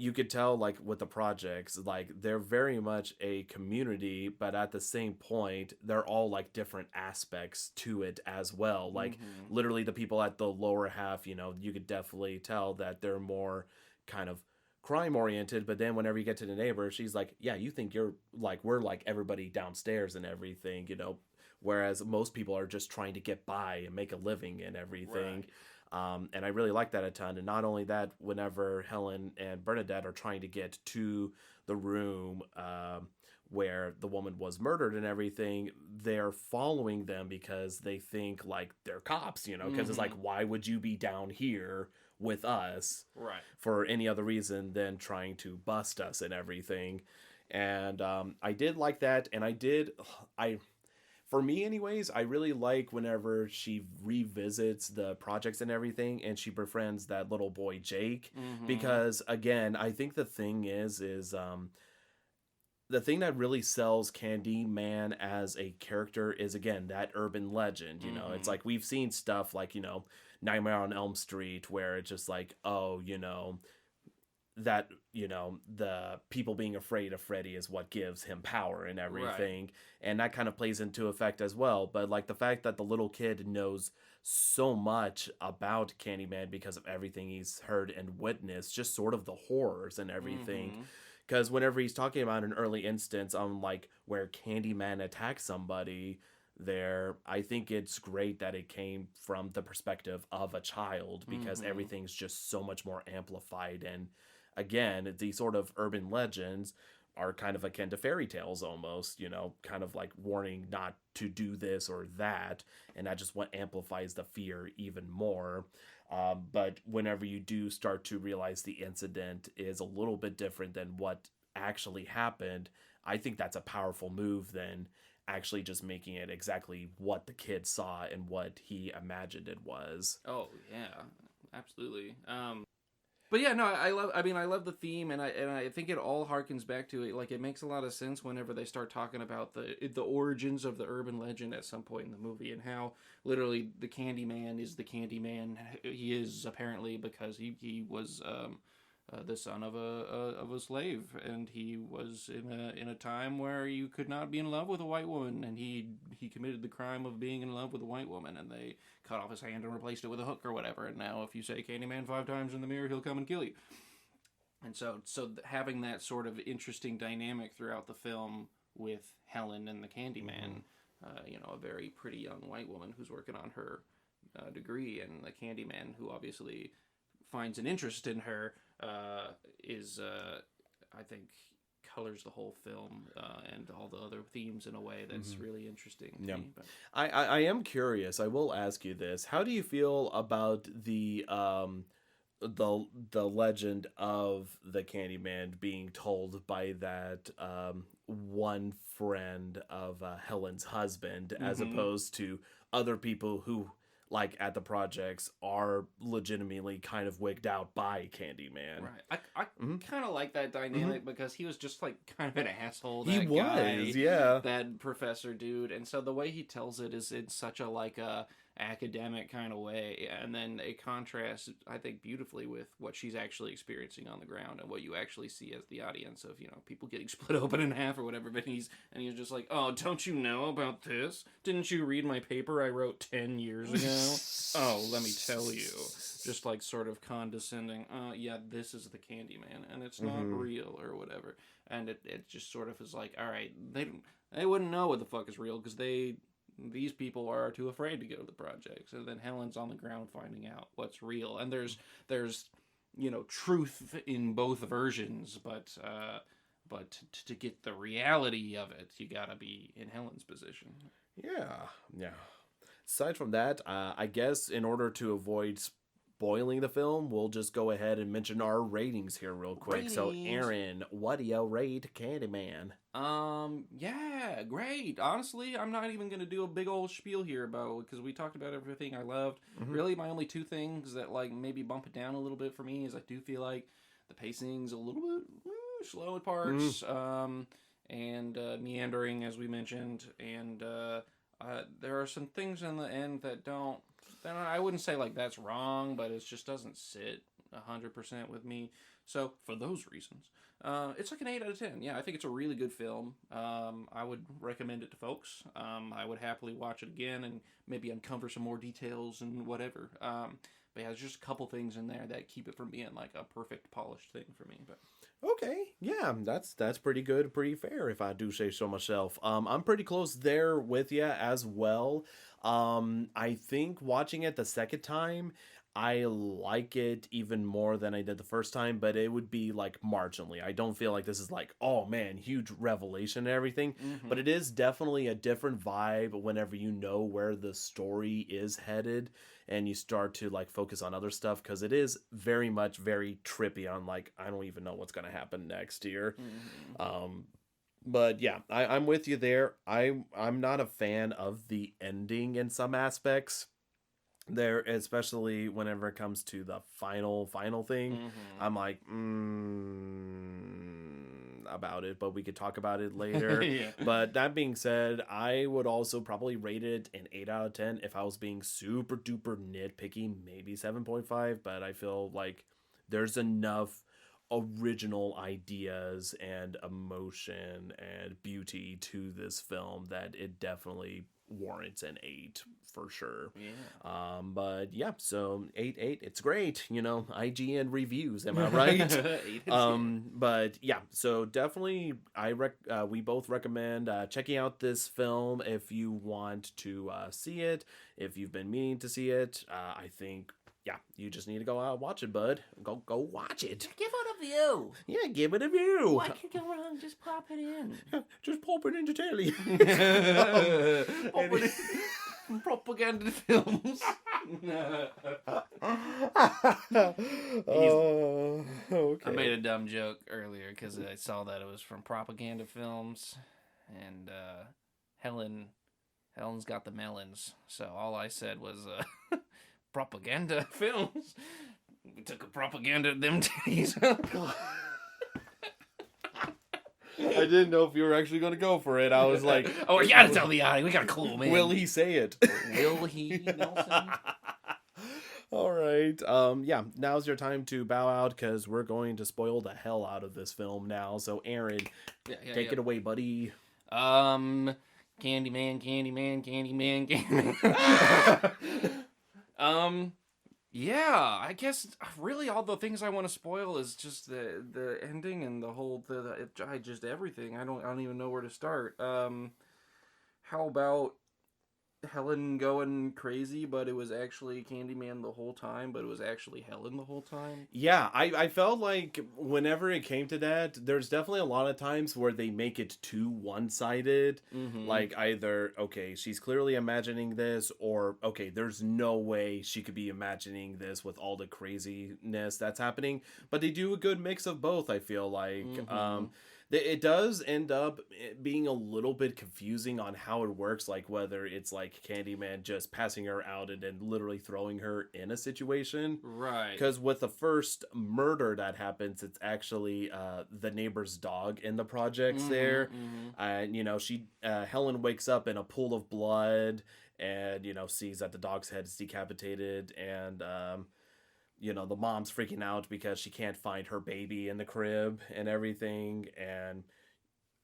you could tell like with the projects, like they're very much a community, but at the same point they're all like different aspects to it as well. Like literally the people at the lower half, you could definitely tell that they're more kind of crime oriented, but then whenever you get to the neighbor, she's like, yeah, you think you're like we're like everybody downstairs and everything, whereas most people are just trying to get by and make a living and everything. And I really like that a ton. And not only that, whenever Helen and Bernadette are trying to get to the room where the woman was murdered and everything, they're following them because they think like they're cops, because it's like, why would you be down here with us for any other reason than trying to bust us and everything? And I did like that. And for me anyways, I really like whenever she revisits the projects and everything and she befriends that little boy Jake, because again, I think the thing is the thing that really sells Candyman as a character is, again, that urban legend. It's like we've seen stuff like, Nightmare on Elm Street, where it's just like, oh, that, the people being afraid of Freddy is what gives him power and everything. Right. And that kind of plays into effect as well. But like the fact that the little kid knows so much about Candyman because of everything he's heard and witnessed, just sort of the horrors and everything. Because whenever he's talking about an early instance on like where Candyman attacks somebody there, I think it's great that it came from the perspective of a child, because everything's just so much more amplified. And again, these sort of urban legends are kind of akin to fairy tales almost, kind of like warning not to do this or that. And that just what amplifies the fear even more. But whenever you do start to realize the incident is a little bit different than what actually happened, I think that's a powerful move than actually just making it exactly what the kid saw and what he imagined it was. Oh, yeah, absolutely. But yeah, no, I love the theme, and I think it all harkens back to it. Like, it makes a lot of sense whenever they start talking about the origins of the urban legend at some point in the movie, and how literally the Candyman is the Candyman. He is apparently because he was the son of a slave, and he was in a time where you could not be in love with a white woman, and he committed the crime of being in love with a white woman, and they cut off his hand and replaced it with a hook or whatever. And now if you say Candyman 5 times in the mirror, he'll come and kill you. And so having that sort of interesting dynamic throughout the film with Helen and the Candyman, a very pretty young white woman who's working on her degree, and the Candyman, who obviously finds an interest in her, is I think colors the whole film and all the other themes in a way that's really interesting to me. But I am curious. I will ask you this: how do you feel about the legend of the Candyman being told by that one friend of Helen's husband, as opposed to other people who, like at the projects, are legitimately kind of wigged out by Candyman? Right. I kind of like that dynamic because he was just like kind of an asshole. He was, yeah. That professor dude. And so the way he tells it is in such a like a academic kind of way, and then it contrasts, I think, beautifully with what she's actually experiencing on the ground and what you actually see as the audience of, people getting split open in half or whatever. But he's just like, oh, don't you know about this? Didn't you read my paper I wrote 10 years ago? Oh, let me tell you. Just like sort of condescending, yeah, this is the Candyman and it's not real or whatever. And it just sort of is like, all right, they wouldn't know what the fuck is real because these people are too afraid to go to the projects. And then Helen's on the ground finding out what's real. And there's truth in both versions, but to get the reality of it, you gotta be in Helen's position. Yeah. Aside from that, I guess in order to avoid spoiling the film, we'll just go ahead and mention our ratings here real quick. Ratings. So, Aaron, what do you rate Candyman? Yeah, great. Honestly, I'm not even going to do a big old spiel here because we talked about everything I loved. Really, my only two things that like maybe bump it down a little bit for me is I do feel like the pacing's a little bit slow at parts, and meandering, as we mentioned, and there are some things in the end that I wouldn't say like that's wrong, but it just doesn't sit 100% with me. So for those reasons, it's like an 8 out of 10. Yeah, I think it's a really good film. I would recommend it to folks. I would happily watch it again and maybe uncover some more details and whatever. But yeah, there's just a couple things in there that keep it from being like a perfect polished thing for me. But Okay, yeah, that's pretty good, pretty fair, if I do say so myself. I'm pretty close there with you as well. I think watching it the second time, I like it even more than I did the first time, but it would be like marginally. I don't feel like this is like, oh man, huge revelation and everything, but it is definitely a different vibe whenever you know where the story is headed and you start to like focus on other stuff, because it is very much very trippy on like, I don't even know what's going to happen next here. But yeah, I'm with you there. I'm not a fan of the ending in some aspects there, especially whenever it comes to the final thing. I'm like about it, but we could talk about it later. Yeah. But that being said, I would also probably rate it an 8 out of 10 if I was being super duper nitpicky, maybe 7.5. But I feel like there's enough original ideas and emotion and beauty to this film that it definitely warrants an 8 for sure. Yeah. But yeah, so 8, it's great, IGN reviews, am I right? But yeah, so definitely we both recommend checking out this film if you want to see it, if you've been meaning to see it. I think, yeah, you just need to go out and watch it, bud. Go watch it. Give it a view. Yeah, give it a view. What could go wrong? Just pop it in. Just pop it into telly. Pop it in. Propaganda films. Okay. I made a dumb joke earlier because I saw that it was from propaganda films, and Helen's got the melons. So all I said was propaganda films. We took a propaganda at them titties. I didn't know if you were actually going to go for it. I was like, oh, we gotta tell the audience. We got a clue, man. will he say it? Will he, Nelson? All right. Yeah, now's your time to bow out, because we're going to spoil the hell out of this film now. So, Aaron, take it away, buddy. Candyman. Yeah, I guess really all the things I want to spoil is just the ending and the whole just everything. I don't even know where to start. How about Helen going crazy, but it was actually Candyman the whole time, but it was actually Helen the whole time? Yeah, I felt like whenever it came to that, there's definitely a lot of times where they make it too one-sided. Like either, okay, she's clearly imagining this, or, okay, there's no way she could be imagining this with all the craziness that's happening. But they do a good mix of both, I feel like. It does end up being a little bit confusing on how it works, like whether it's like Candyman just passing her out and then literally throwing her in a situation. Right. Because with the first murder that happens, it's actually the neighbor's dog in the projects there. And, Helen wakes up in a pool of blood and, sees that the dog's head is decapitated, and the mom's freaking out because she can't find her baby in the crib and everything, and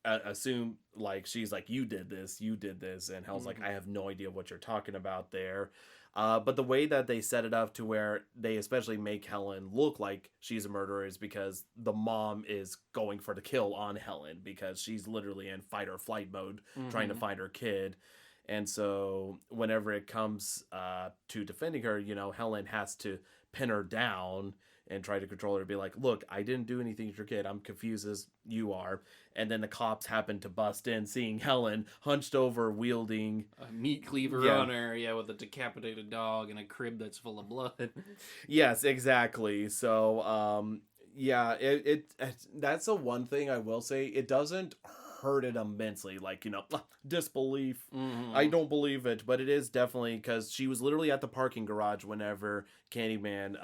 assume like she's like, you did this, and Helen's like, I have no idea what you're talking about there. But the way that they set it up to where they especially make Helen look like she's a murderer is because the mom is going for the kill on Helen, because she's literally in fight or flight mode trying to find her kid. And so whenever it comes to defending her, Helen has to pin her down and try to control her, be like, look, I didn't do anything to your kid. I'm confused as you are. And then the cops happen to bust in, seeing Helen hunched over, wielding a meat cleaver on her, with a decapitated dog and a crib that's full of blood. Yes, exactly. So, that's the one thing I will say. It doesn't hurt it immensely, like, disbelief. I don't believe it, but it is definitely because she was literally at the parking garage whenever Candyman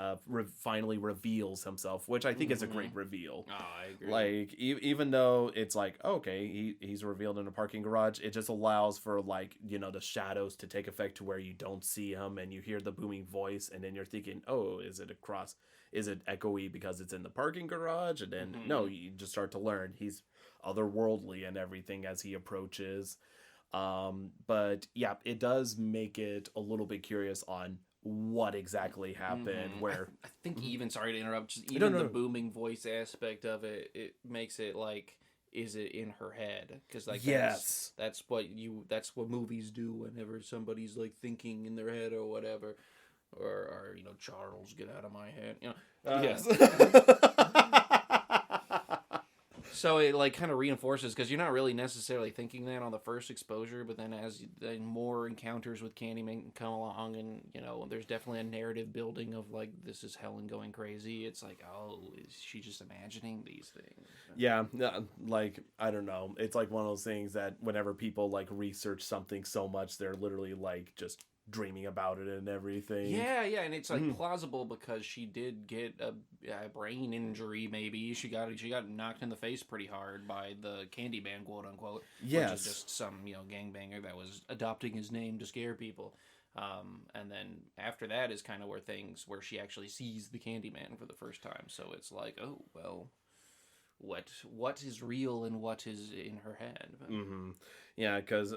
finally reveals himself, which I think is a great reveal. Oh, I agree. Like, even though it's like, okay, he's revealed in a parking garage, it just allows for, like, the shadows to take effect to where you don't see him and you hear the booming voice, and then you're thinking, oh, is it across? is it echoey because it's in the parking garage? And then no, you just start to learn he's otherworldly and everything as he approaches. But yeah, it does make it a little bit curious on what exactly happened. Where I think even, sorry to interrupt, just even the booming voice aspect of it, it makes it like, is it in her head? Because like that's what movies do whenever somebody's like thinking in their head or whatever, or you know, Charles, get out of my head, you know. yes. So it like kind of reinforces, because you're not really necessarily thinking that on the first exposure, but then as more encounters with Candyman come along, and you know, there's definitely a narrative building of like, this is Helen going crazy. It's like, oh, is she just imagining these things? Yeah, like I don't know. It's like one of those things that whenever people like research something so much, they're literally like just dreaming about it and everything. Yeah, and it's like plausible, because she did get a brain injury. Maybe she got knocked in the face pretty hard by the Candyman, quote unquote. Yes, which is just some, you know, gangbanger that was adopting his name to scare people. And then after that is kind of where she actually sees the Candyman for the first time. So it's like, oh well, what is real and what is in her head? Yeah, because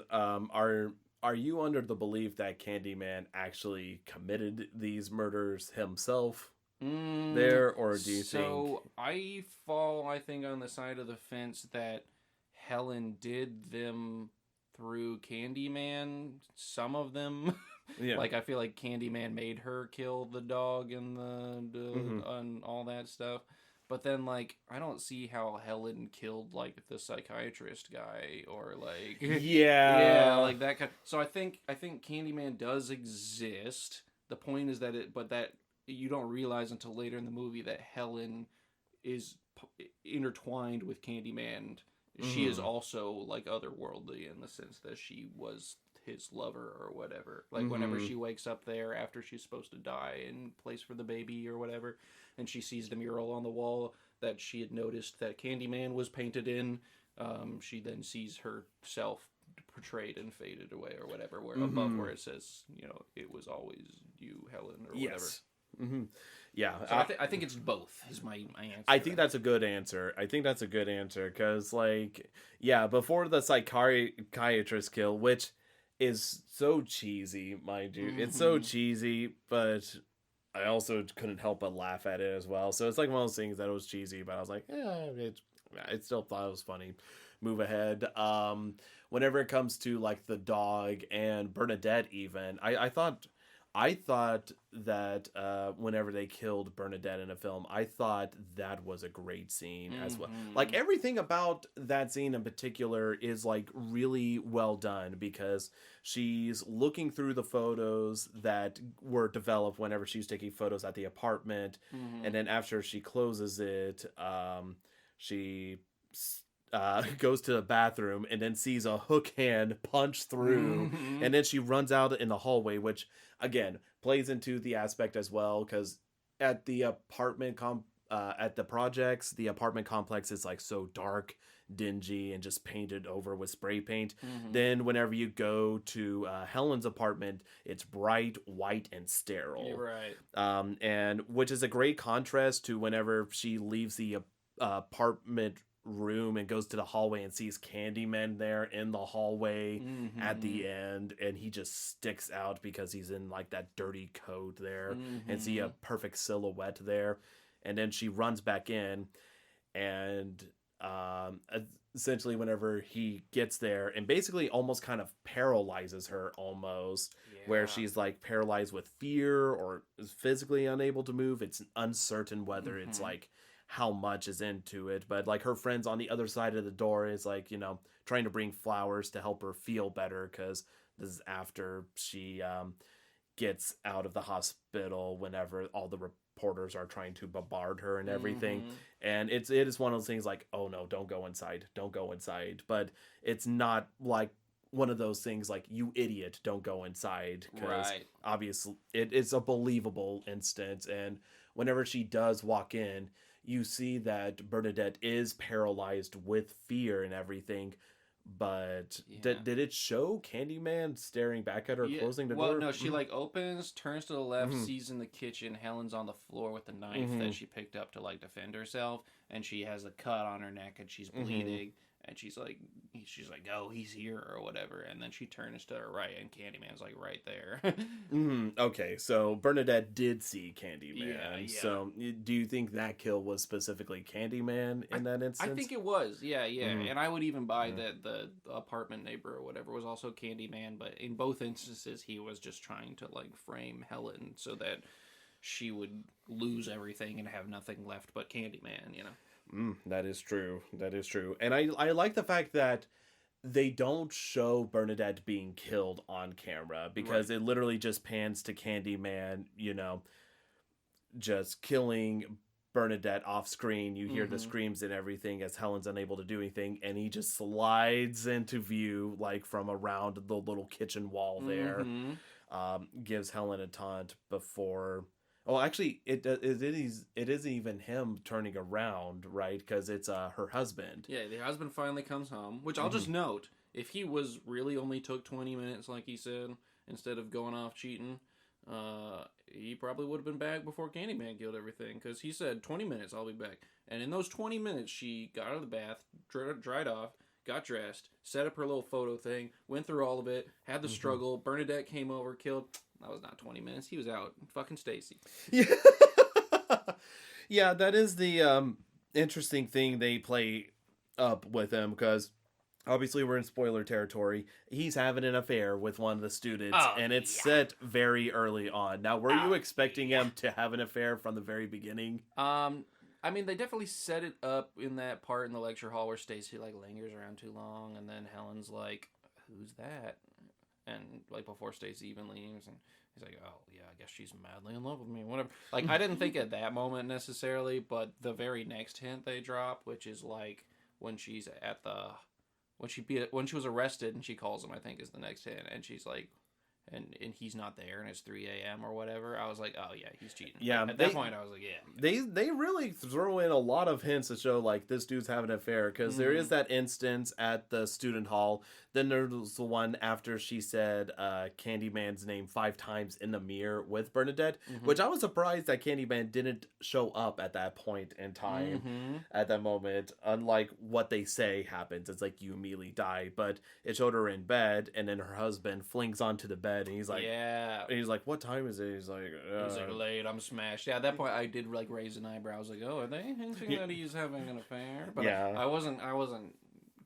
are you under the belief that Candyman actually committed these murders himself there, or do you think? So I fall, I think, on the side of the fence that Helen did them through Candyman. Some of them, Yeah. like I feel like Candyman made her kill the dog and and all that stuff. But then, like, I don't see how Helen killed, like, the psychiatrist guy, or, like... Yeah. like that kind. So I think Candyman does exist. The point is that that you don't realize until later in the movie that Helen is intertwined with Candyman. She is also, like, otherworldly in the sense that she was his lover or whatever. Like, whenever she wakes up there after she's supposed to die and place for the baby or whatever, and she sees the mural on the wall that she had noticed that Candyman was painted in, she then sees herself portrayed and faded away or whatever, where above where it says, you know, it was always you, Helen, or whatever. Yeah. So I think it's both is my answer. I think that's a good answer. Because, like, yeah, before the psychiatrist kill, which is so cheesy, mind you. It's so cheesy, but I also couldn't help but laugh at it as well. So it's like one of those things that it was cheesy, but I was like, I still thought it was funny. Move ahead. Whenever it comes to like the dog and Bernadette, even I thought that whenever they killed Bernadette in a film, I thought that was a great scene as well. Like everything about that scene in particular is like really well done, because she's looking through the photos that were developed whenever she was taking photos at the apartment. And then after she closes it, she goes to the bathroom and then sees a hook hand punch through, and then she runs out in the hallway, which again plays into the aspect as well, because at the apartment at the projects, the apartment complex is like so dark, dingy, and just painted over with spray paint. Then whenever you go to Helen's apartment, it's bright, white, and sterile. You're right. And which is a great contrast to whenever she leaves the apartment room and goes to the hallway and sees Candyman there in the hallway at the end, and he just sticks out because he's in like that dirty coat there, and see a perfect silhouette there. And then she runs back in, and essentially whenever he gets there and basically almost kind of paralyzes her almost, where she's like paralyzed with fear or is physically unable to move. It's uncertain whether it's like how much is into it, but like her friends on the other side of the door is like, you know, trying to bring flowers to help her feel better, because this is after she gets out of the hospital, whenever all the reporters are trying to bombard her and everything. And it is one of those things like, oh no, don't go inside, but it's not like one of those things like, you idiot, don't go inside, because obviously it's a believable instance. And whenever she does walk in, you see that Bernadette is paralyzed with fear and everything, But Yeah. did it show Candyman staring back at her, closing the door? Well, no, she like opens, turns to the left, Mhm. sees in the kitchen Helen's on the floor with the knife Mhm. that she picked up to like defend herself, and she has a cut on her neck and she's bleeding, and she's like, oh, he's here or whatever, and then she turns to her right and Candyman's like right there. Okay, so Bernadette did see Candyman. Yeah. So do you think that kill was specifically Candyman in that instance? I think it was, yeah, Mhm. and I would even buy that the apartment neighbor or whatever was also Candyman, but in both instances he was just trying to like frame Helen so that she would lose everything and have nothing left but Candyman, you know. That is true. That is true. And I like the fact that they don't show Bernadette being killed on camera because it literally just pans to Candyman, just killing Bernadette off screen. You hear the screams and everything as Helen's unable to do anything, and he just slides into view like from around the little kitchen wall there. Gives Helen a taunt before. Oh, actually, it isn't even him turning around, right? Because it's her husband. Yeah, the husband finally comes home, which I'll just note, if he was really only took 20 minutes, like he said, instead of going off cheating, he probably would have been back before Candyman killed everything, because he said, 20 minutes, I'll be back. And in those 20 minutes, she got out of the bath, dried off, got dressed, set up her little photo thing, went through all of it, had the struggle, Bernadette came over, killed. That was not 20 minutes. He was out. Fucking Stacy. Yeah. Yeah, that is the interesting thing they play up with him, because obviously we're in spoiler territory. He's having an affair with one of the students, and it's set very early on. Now, were you expecting him to have an affair from the very beginning? I mean, they definitely set it up in that part in the lecture hall where Stacy like lingers around too long, and then Helen's like, "Who's that?" And like before Stacy even leaves, and he's like, "Oh yeah, I guess she's madly in love with me." Whatever. Like I didn't think at that moment necessarily, but the very next hint they drop, which is like when she's at the when she was arrested and she calls him, I think is the next hint, and she's like. And he's not there, and it's 3 a.m. or whatever. I was like, oh yeah, he's cheating. Yeah, At that point, I was like, yeah. They really throw in a lot of hints to show like this dude's having an affair, because there is that instance at the student hall. Then there's the one after she said Candyman's name 5 times in the mirror with Bernadette, which I was surprised that Candyman didn't show up at that point in time. At that moment, unlike what they say happens, it's like you immediately die, but it showed her in bed, and then her husband flings onto the bed. And he's like, yeah. And he's like, what time is it? He's like, late, I'm smashed. Yeah, at that point, I did like raise an eyebrow. I was like, oh, are they hinting that he's having an affair? But Yeah. I wasn't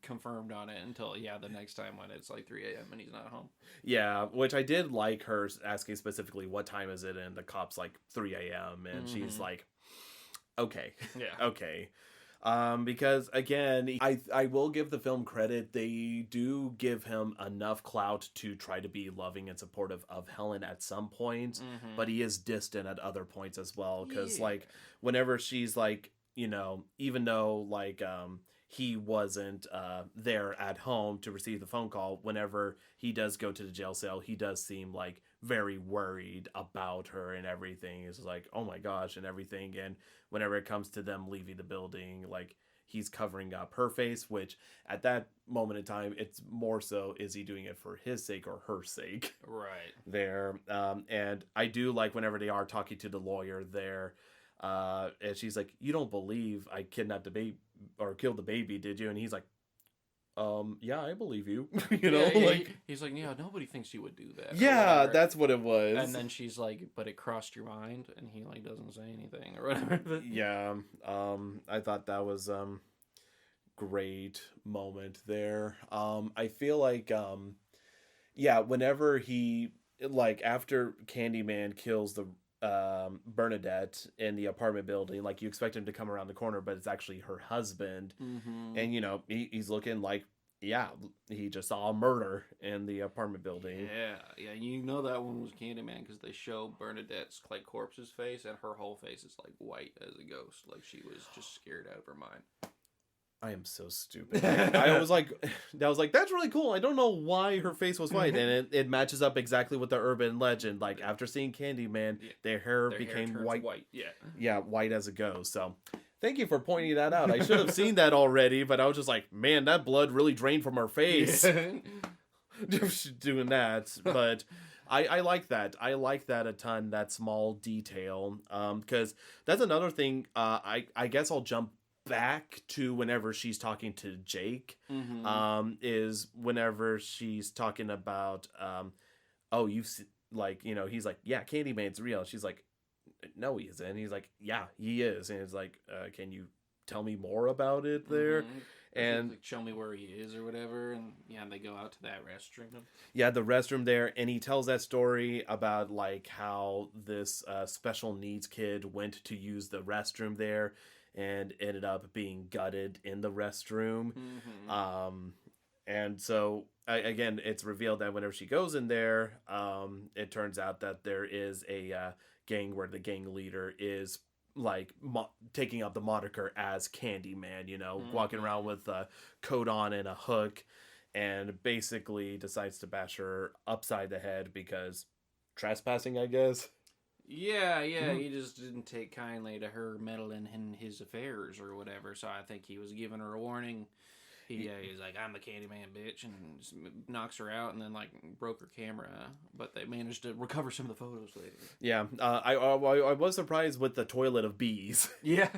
confirmed on it until the next time when it's like 3 a.m. and he's not home. Yeah, which I did like her asking specifically what time is it, and the cop's like 3 a.m. and she's like, okay, Yeah. okay. Because again, I will give the film credit. They do give him enough clout to try to be loving and supportive of Helen at some point, but he is distant at other points as well. Because like whenever she's like, even though like he wasn't there at home to receive the phone call, whenever he does go to the jail cell, he does seem like very worried about her and everything. It's like, oh my gosh, and everything. And whenever it comes to them leaving the building, like he's covering up her face, which at that moment in time, it's more so, is he doing it for his sake or her sake? Right. There. And I do like whenever they are talking to the lawyer there, and she's like, you don't believe I kidnapped the baby or killed the baby, did you? And he's like, yeah, I believe you. He's like, yeah, nobody thinks you would do that. Yeah, that's what it was. And then she's like, but it crossed your mind, and he like doesn't say anything or whatever. Yeah, I thought that was great moment there. I feel like whenever he like after Candyman kills the Bernadette in the apartment building, like you expect him to come around the corner, but it's actually her husband. And he's looking like, he just saw a murder in the apartment building. Yeah, that one was Candyman because they show Bernadette's like corpse's face, and her whole face is like white as a ghost, like she was just scared out of her mind. I am so stupid. I was like, that's really cool. I don't know why her face was white, and it matches up exactly with the urban legend. Like after seeing Candyman, their hair became white. Yeah. Yeah, white as a ghost. So Thank you for pointing that out. I should have seen that already, but I was just like, man, that blood really drained from her face. Doing that. But I like that. I like that a ton, that small detail. Because that's another thing. I guess I'll jump back to whenever she's talking to Jake. Is whenever she's talking about, oh, like, you know, he's like, yeah, Candyman's real. She's like, no, he isn't. He's like, yeah, he is. And it's like, can you tell me more about it there? And like, show me where he is or whatever. And yeah, they go out to that restroom. Yeah, the restroom there. And he tells that story about like how this special needs kid went to use the restroom there and ended up being gutted in the restroom. And so again, it's revealed that whenever she goes in there, it turns out that there is a gang where the gang leader is like taking up the moniker as Candyman, you know, walking around with a coat on and a hook, and basically decides to bash her upside the head because trespassing, I guess. Yeah, he just didn't take kindly to her meddling in his affairs or whatever, so I think he was giving her a warning. He's like, I'm the Candyman, bitch, and just knocks her out, and then like broke her camera. But they managed to recover some of the photos later. Yeah, I was surprised with the toilet of bees. Yeah.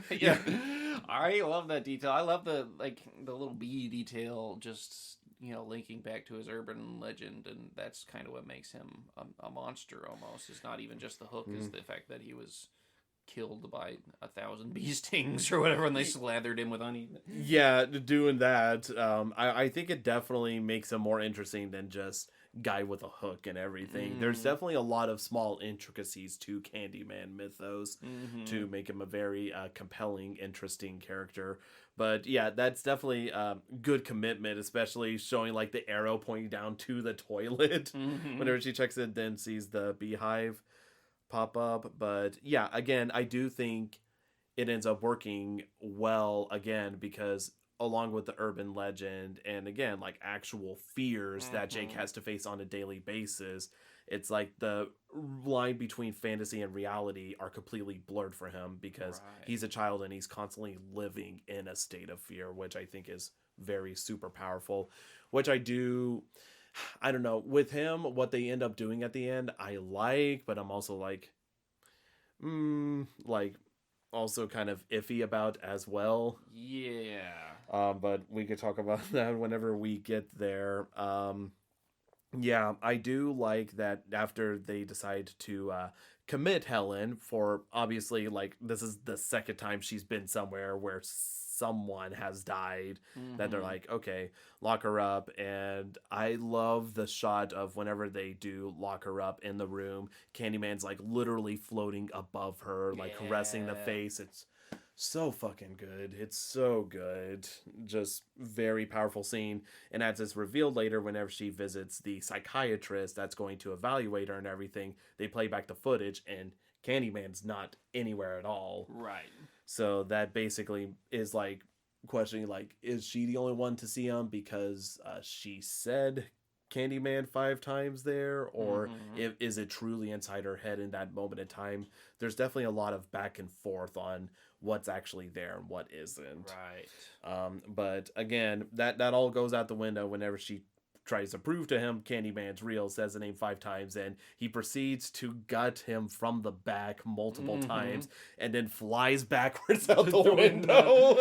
I love that detail. I love the little bee detail, just, you know, linking back to his urban legend, and that's kind of what makes him a monster almost. It's not even just the hook; it's the fact that he was killed by 1,000 bee stings or whatever, and they slathered him with honey. Yeah, doing that. I think it definitely makes him more interesting than just guy with a hook and everything. There's definitely a lot of small intricacies to Candyman mythos to make him a very compelling, interesting character. But yeah, that's definitely good commitment, especially showing like the arrow pointing down to the toilet whenever she checks it, then sees the beehive pop up. But yeah, again, I do think it ends up working well again because along with the urban legend and again like actual fears that Jake has to face on a daily basis, it's like the line between fantasy and reality are completely blurred for him because he's a child and he's constantly living in a state of fear, which I think is very super powerful, which I don't know, with him, what they end up doing at the end, I like, but I'm also like, also kind of iffy about as well. Yeah. But we could talk about that whenever we get there. Yeah, I do like that after they decide to commit Helen for, obviously, like, this is the second time she's been somewhere where someone has died, that they're like, okay, lock her up. And I love the shot of whenever they do lock her up in the room, Candyman's like literally floating above her, like caressing the face. It's so fucking good. It's so good. Just very powerful scene. And as it's revealed later, whenever she visits the psychiatrist that's going to evaluate her and everything, they play back the footage and Candyman's not anywhere at all. Right. So that basically is like questioning, like, is she the only one to see him because she said Candyman 5 times there, or is it truly inside her head in that moment in time? There's definitely a lot of back and forth on what's actually there and what isn't. Right. But again, that all goes out the window whenever she tries to prove to him Candyman's real, says the name 5 times, and he proceeds to gut him from the back multiple times and then flies backwards out the window.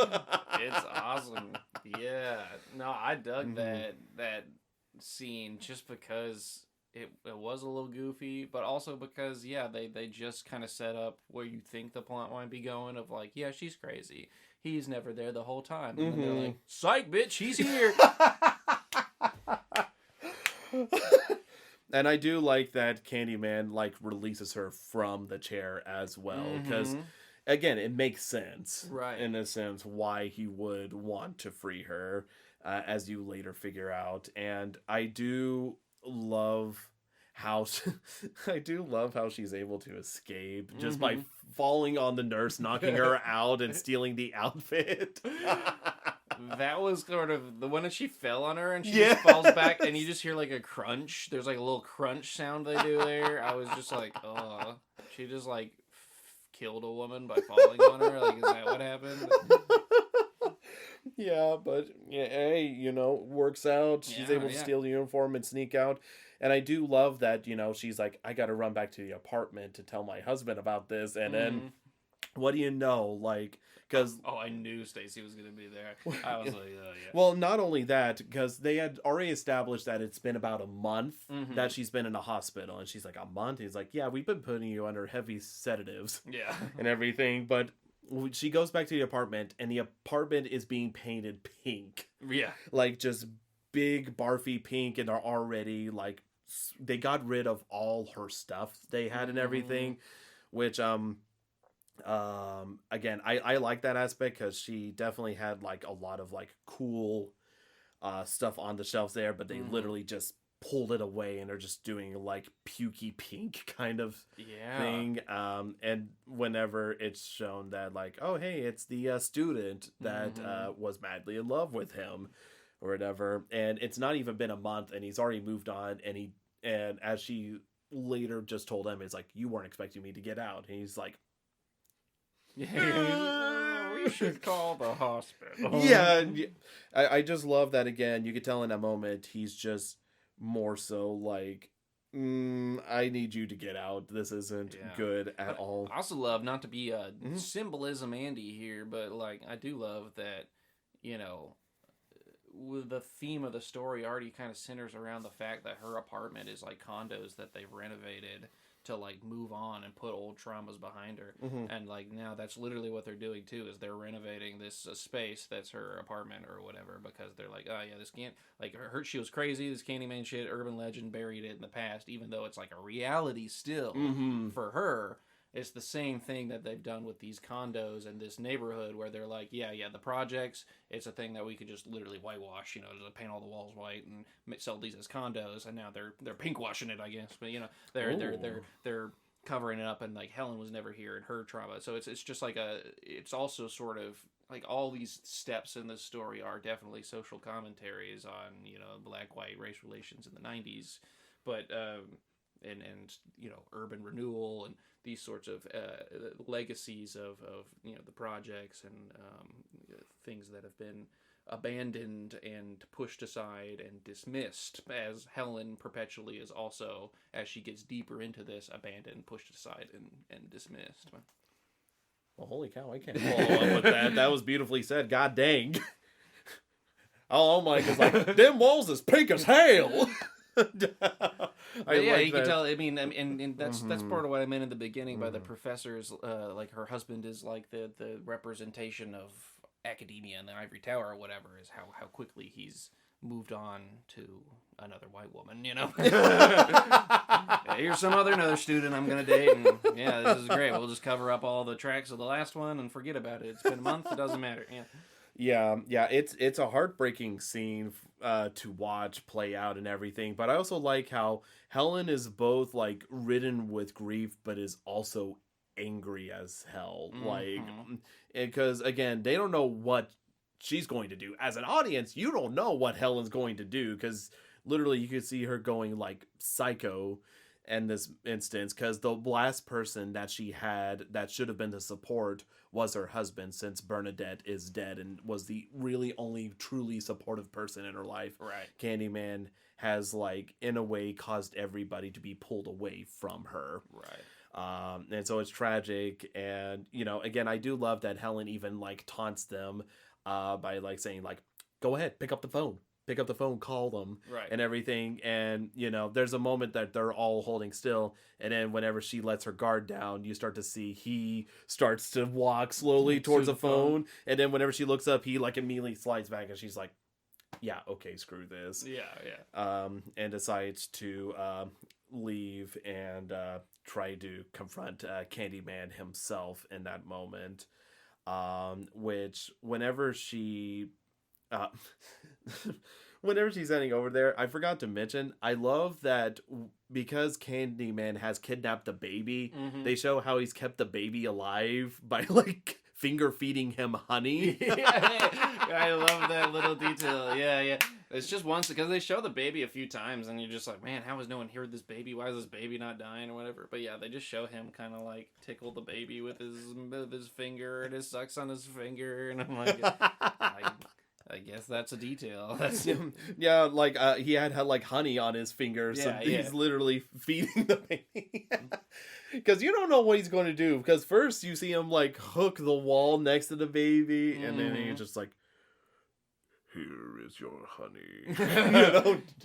It's awesome. Yeah. No, I dug that scene just because it was a little goofy, but also because, yeah, they just kind of set up where you think the plot might be going of like, yeah, she's crazy. He's never there the whole time. And then they're like, psych, bitch, he's here. And I do like that Candyman like releases her from the chair as well, because again, it makes sense, right, in a sense, why he would want to free her, as you later figure out. And I do love how she's able to escape just by falling on the nurse, knocking her out, and stealing the outfit. That was sort of the one that she fell on her and she just falls back and you just hear like a crunch. There's like a little crunch sound they do there. I was just like, oh, she just like killed a woman by falling on her? Like, is that what happened? Yeah, but yeah, hey, works out. She's able to steal the uniform and sneak out. And I do love that, she's like, I got to run back to the apartment to tell my husband about this. And then, what do you know? Like, because... Oh, I knew Stacy was going to be there. I was like, oh, yeah. Well, not only that, because they had already established that it's been about a month that she's been in a hospital. And she's like, a month? He's like, yeah, we've been putting you under heavy sedatives. Yeah. And everything. But she goes back to the apartment, and the apartment is being painted pink. Yeah. Like, just big, barfy pink, and they're already, like, they got rid of all her stuff they had and everything, which, again, I like that aspect, because she definitely had, like, a lot of, like, cool stuff on the shelves there, but they literally just pulled it away, and they're just doing, like, pukey pink kind of thing. And whenever it's shown that, like, oh, hey, it's the student that was madly in love with him or whatever, and it's not even been a month, and he's already moved on, and as she later just told him, it's like, you weren't expecting me to get out. And he's like, we should call the hospital. Yeah, I just love that. Again, you could tell in that moment he's just more so like, I need you to get out. This isn't good at all. I also love, not to be a symbolism Andy here, but like, I do love that, with the theme of the story already kind of centers around the fact that her apartment is like condos that they've renovated to like move on and put old traumas behind her. And like, now that's literally what they're doing too, is they're renovating this space that's her apartment or whatever, because they're like, oh yeah, this can't, like, she was crazy, this Candyman shit, urban legend, buried it in the past, even though it's like a reality still for her. It's the same thing that they've done with these condos and this neighborhood, where they're like, yeah, the projects, it's a thing that we could just literally whitewash, just paint all the walls white and sell these as condos, and now they're pink washing it, I guess. But they're covering it up, and like, Helen was never here and her trauma. So it's just like it's also sort of like, all these steps in this story are definitely social commentaries on, black-white race relations in the 90s, but and urban renewal and these sorts of legacies of the projects and things that have been abandoned and pushed aside and dismissed, as Helen perpetually is also, as she gets deeper into this, abandoned, pushed aside, and dismissed. Well, holy cow, I can't follow up with that. That was beautifully said. God dang. Oh, Mike is like, them walls is pink as hell. You can tell. I mean, and that's part of what I meant in the beginning by the professors. Like, her husband is like the representation of academia in the ivory tower or whatever. Is how quickly he's moved on to another white woman. Here's another student I'm gonna date, and this is great. We'll just cover up all the tracks of the last one and forget about it. It's been a month. It doesn't matter. Yeah, it's a heartbreaking scene to watch play out and everything. But I also like how Helen is both like ridden with grief, but is also angry as hell. Like, because again, they don't know what she's going to do. As an audience, you don't know what Helen's going to do, because literally you could see her going like psycho in this instance, because the last person that she had that should have been the support was her husband, since Bernadette is dead and was the really only truly supportive person in her life. Right. Candyman has, like, in a way caused everybody to be pulled away from her. Right. And so it's tragic. And, again, I do love that Helen even, like, taunts them by, like, saying, like, go ahead, pick up the phone, call them, right, and everything. And, there's a moment that they're all holding still. And then whenever she lets her guard down, you start to see he starts to walk slowly towards the phone. And then whenever she looks up, he like immediately slides back, and she's like, yeah, okay, screw this. Yeah. And decides to leave and try to confront Candyman himself in that moment. Which whenever she... whenever she's heading over there, I forgot to mention, I love that because Candyman has kidnapped the baby, they show how he's kept the baby alive by, like, finger feeding him honey. I love that little detail. Yeah. It's just once, because they show the baby a few times, and you're just like, man, how has no one heard this baby? Why is this baby not dying or whatever? But yeah, they just show him kind of like tickle the baby with his finger, and it sucks on his finger, and I'm like, I guess that's a detail. That's yeah, like he had like honey on his fingers, so he's literally feeding the baby. Because you don't know what he's going to do. Because first you see him like hook the wall next to the baby, and then he's just like, "Here is your honey."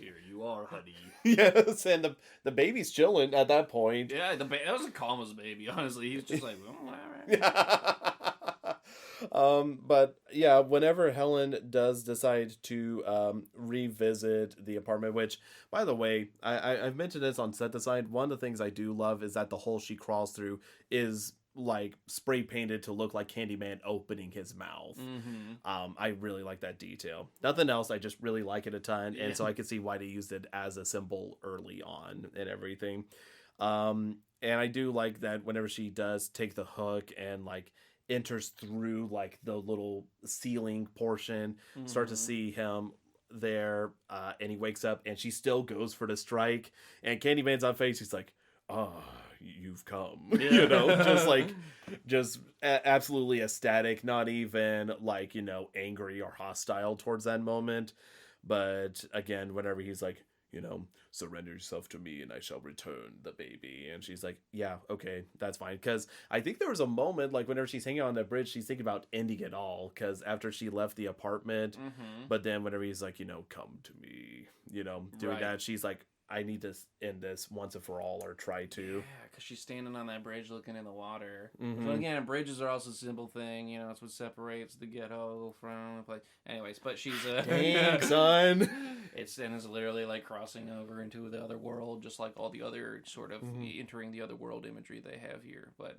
Here you are, honey. Yes, and the baby's chilling at that point. Yeah, that was the calmest baby. Honestly, he was just like, "Oh, all right." But yeah, whenever Helen does decide to revisit the apartment, which, by the way, I've mentioned this on Set Aside, one of the things I do love is that the hole she crawls through is like spray painted to look like Candyman opening his mouth. I really like that detail. Nothing else, I just really like it a ton, and so I can see why they used it as a symbol early on and everything. And I do like that whenever she does take the hook and like enters through like the little ceiling portion, start to see him there, and he wakes up and she still goes for the strike, and Candyman's on face, he's like, you've come. Just absolutely ecstatic, not even like, angry or hostile towards that moment. But again, whenever he's like, surrender yourself to me and I shall return the baby. And she's like, yeah, okay, that's fine. Because I think there was a moment, like whenever she's hanging on the bridge, she's thinking about ending it all. Because after she left the apartment, but then whenever he's like, come to me, doing that, she's like, I need to end this once and for all, or try to. Yeah, because she's standing on that bridge looking in the water. So again, bridges are also a simple thing. It's what separates the ghetto from the place. Anyways, but she's dang, son. It's literally like crossing over into the other world, just like all the other sort of entering the other world imagery they have here. But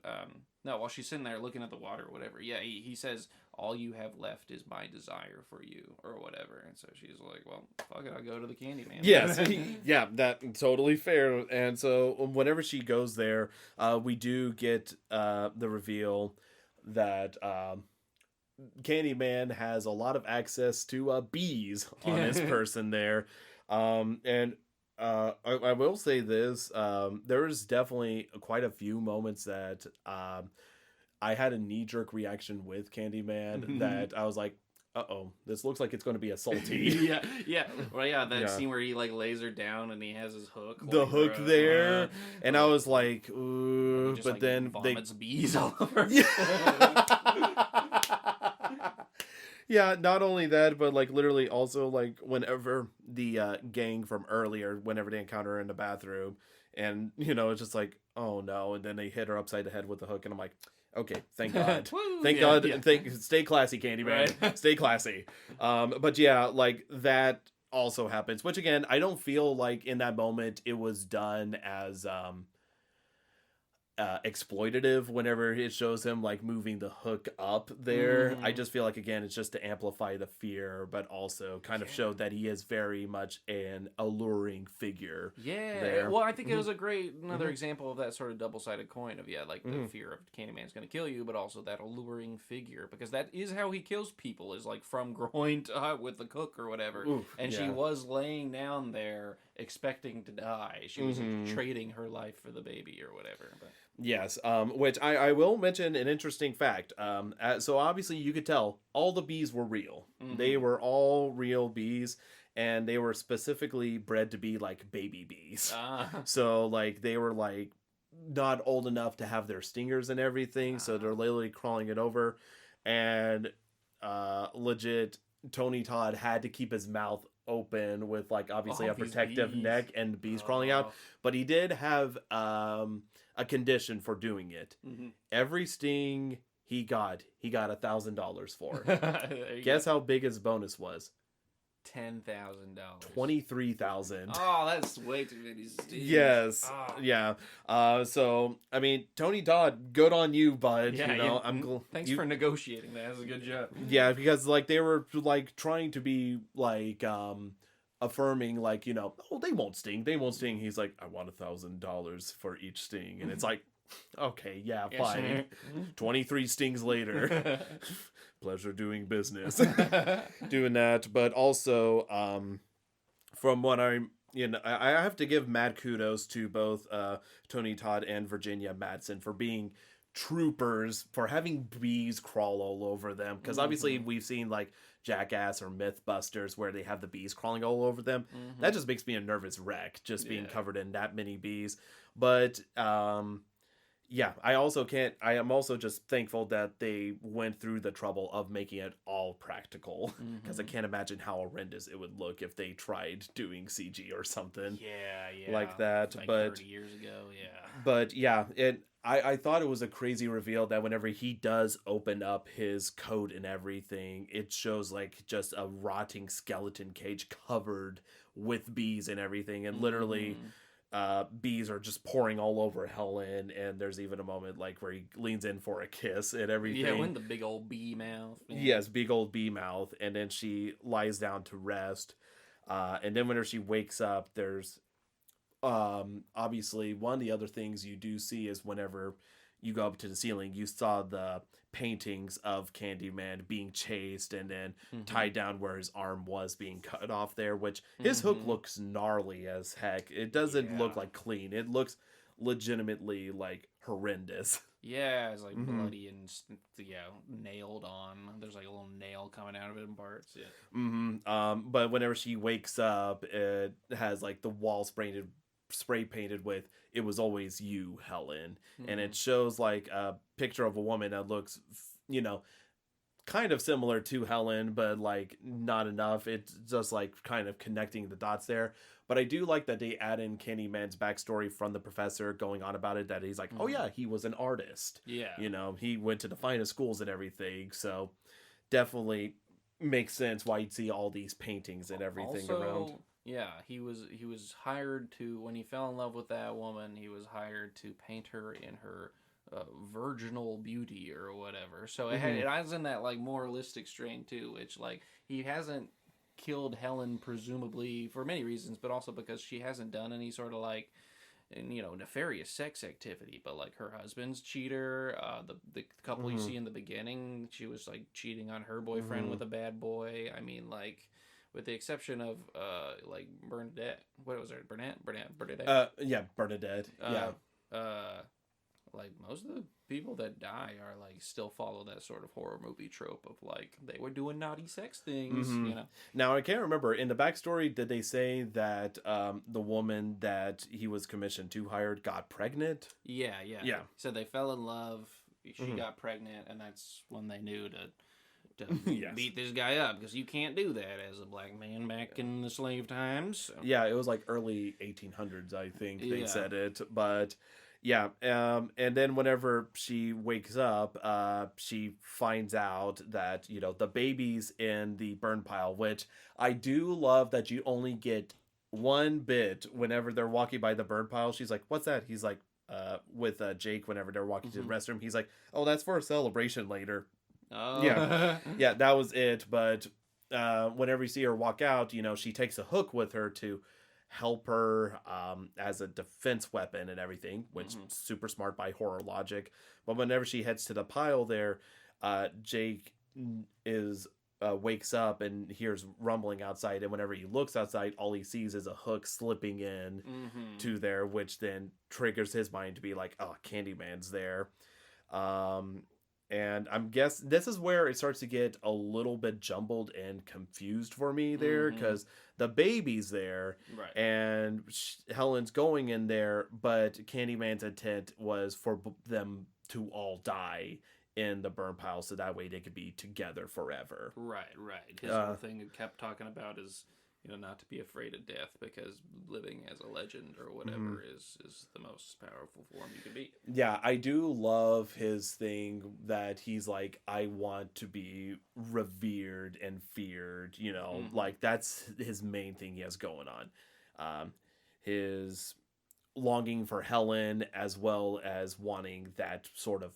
no, while she's sitting there looking at the water or whatever, yeah, he says, all you have left is my desire for you, or whatever. And so she's like, well, fuck it, I'll go to the Candyman. Yes, yeah, that totally fair. And so whenever she goes there, we do get the reveal that Candyman has a lot of access to bees on his person there. And I will say this, there's definitely quite a few moments that I had a knee-jerk reaction with Candyman that I was like, uh-oh, this looks like it's going to be a salty. That scene where he like lays her down and he has his hook. The hook there. And I was like, ooh, just, but like, then vomits bees all over. Yeah, not only that, but like literally also like whenever the gang from earlier, whenever they encounter her in the bathroom, and it's just like, oh no, and then they hit her upside the head with the hook, and I'm like, okay, thank God. Thank God. Yeah. Stay classy, Candyman. Right. Stay classy. But yeah, like that also happens, which again, I don't feel like in that moment it was done as exploitative whenever it shows him like moving the hook up there. I just feel like, again, it's just to amplify the fear, but also kind of show that he is very much an alluring figure. There. Well, I think it was another example of that sort of double-sided coin of the fear of Candyman's going to kill you, but also that alluring figure, because that is how he kills people, is like from groin to with the hook or whatever. She was laying down there expecting to die. She was trading her life for the baby or whatever. But yes, which I will mention an interesting fact. So obviously you could tell all the bees were real. They were all real bees, and they were specifically bred to be like baby bees. So like they were like not old enough to have their stingers and everything, so they're literally crawling it over, and legit Tony Todd had to keep his mouth open with like obviously a protective neck and bees crawling out, but he did have a condition for doing it. Every sting he got $1,000 for. Guess how big his bonus was? $10,000. 23,000. Oh, that's way too many stings. Yes. Yeah. So I mean, Tony Todd, good on you, bud. Yeah, thanks for negotiating that. That's a good job. Yeah, because like they were like trying to be like affirming, like, oh, they won't sting. He's like, I want $1,000 for each sting, and it's like, Okay, yeah, Yes, fine. sir. 23 stings later. Pleasure doing business. Doing that. But also, from what I have to give mad kudos to both Tony Todd and Virginia Madsen for being troopers, for having bees crawl all over them. Because obviously we've seen like Jackass or Mythbusters where they have the bees crawling all over them. That just makes me a nervous wreck, just being covered in that many bees. But yeah, I am also just thankful that they went through the trouble of making it all practical, because I can't imagine how horrendous it would look if they tried doing CG or something like that. Like but 30 years ago, yeah. but yeah, I thought it was a crazy reveal that whenever he does open up his coat and everything, it shows like just a rotting skeleton cage covered with bees and everything, and literally bees are just pouring all over Helen, and there's even a moment like where he leans in for a kiss and everything. Yeah, when the big old bee mouth. Man. Yes, big old bee mouth, and then she lies down to rest. And then whenever she wakes up, there's obviously one of the other things you do see is whenever you go up to the ceiling, you saw the paintings of Candyman being chased and then tied down where his arm was being cut off there, which his hook looks gnarly as heck. It doesn't look like clean. It looks legitimately like horrendous. Yeah, it's like bloody and nailed on. There's like a little nail coming out of it in parts. Yeah. But whenever she wakes up, it has like the wall spray painted with "It was always you, Helen," and it shows like a picture of a woman that looks, kind of similar to Helen, but like not enough. It's just like kind of connecting the dots there. But I do like that they add in Candyman's backstory from the professor going on about it, that he's like, oh yeah, he was an artist. Yeah. He went to the finest schools and everything. So definitely makes sense why you'd see all these paintings and everything around. Yeah, he was hired to, when he fell in love with that woman, he was hired to paint her in her virginal beauty or whatever. So it has in that like moralistic strain too, which like he hasn't killed Helen presumably for many reasons, but also because she hasn't done any sort of like nefarious sex activity. But like her husband's cheater, the couple you see in the beginning, she was like cheating on her boyfriend with a bad boy. I mean, like, with the exception of like Bernadette, what was it, Bernadette? Yeah, Bernadette. Like most of the people that die are like still follow that sort of horror movie trope of like they were doing naughty sex things, Now I can't remember in the backstory, did they say that the woman that he was commissioned to hire got pregnant? Yeah. So they fell in love. She got pregnant, and that's when they knew to beat this guy up, because you can't do that as a black man back in the slave times. So. Yeah, it was like early 1800s, I think they said it, but. Yeah, and then whenever she wakes up, she finds out that, the baby's in the burn pile, which I do love that you only get one bit whenever they're walking by the burn pile. She's like, what's that? He's like, with Jake, whenever they're walking to the restroom, he's like, oh, that's for a celebration later. Oh. Yeah, yeah, that was it. But whenever you see her walk out, she takes a hook with her to help her as a defense weapon and everything, which super smart by horror logic. But whenever she heads to the pile there, Jake wakes up and hears rumbling outside, and whenever he looks outside, all he sees is a hook slipping in to there, which then triggers his mind to be like, oh, Candyman's there. And I'm guessing this is where it starts to get a little bit jumbled and confused for me there, because the baby's there, right, and Helen's going in there, but Candyman's intent was for them to all die in the burn pile, so that way they could be together forever. Right. His whole thing he kept talking about is, not to be afraid of death, because living as a legend or whatever is the most powerful form you can be. Yeah, I do love his thing that he's like, I want to be revered and feared, like that's his main thing he has going on. His longing for Helen, as well as wanting that sort of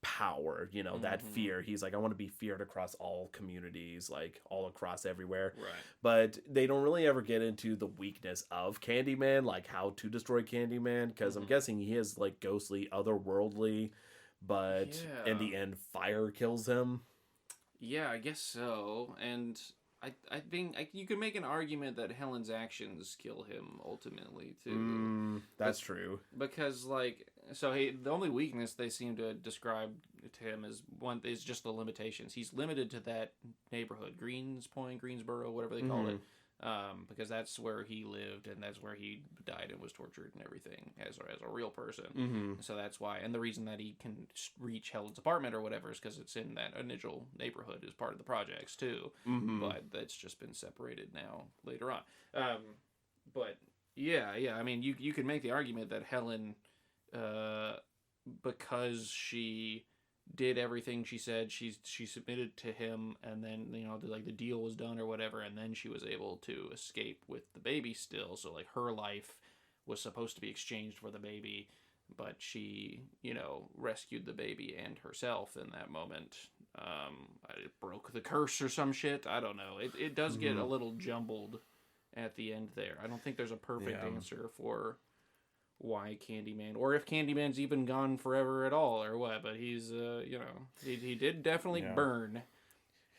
power, you know, that fear. He's like, I want to be feared across all communities, like all across everywhere. Right. But they don't really ever get into the weakness of Candyman, like how to destroy Candyman, because I'm guessing he is like ghostly, otherworldly, but in the end, fire kills him. Yeah, I guess so. And I think you could make an argument that Helen's actions kill him ultimately too. That's true. Because the only weakness they seem to describe to him is just the limitations. He's limited to that neighborhood, Greensboro, whatever they call it. Because that's where he lived and that's where he died and was tortured and everything as a real person. So that's why. And the reason that he can reach Helen's apartment or whatever is because it's in that initial neighborhood as part of the projects too. But that's just been separated now later on. But yeah. I mean, you can make the argument that Helen, because she did everything she said, she submitted to him, and then the deal was done or whatever, and then she was able to escape with the baby still. So like her life was supposed to be exchanged for the baby, but she rescued the baby and herself in that moment. It broke the curse or some shit. I don't know. It does get a little jumbled at the end there. I don't think there's a perfect answer for why Candyman, or if Candyman's even gone forever at all, or what. But he's, he did definitely burn.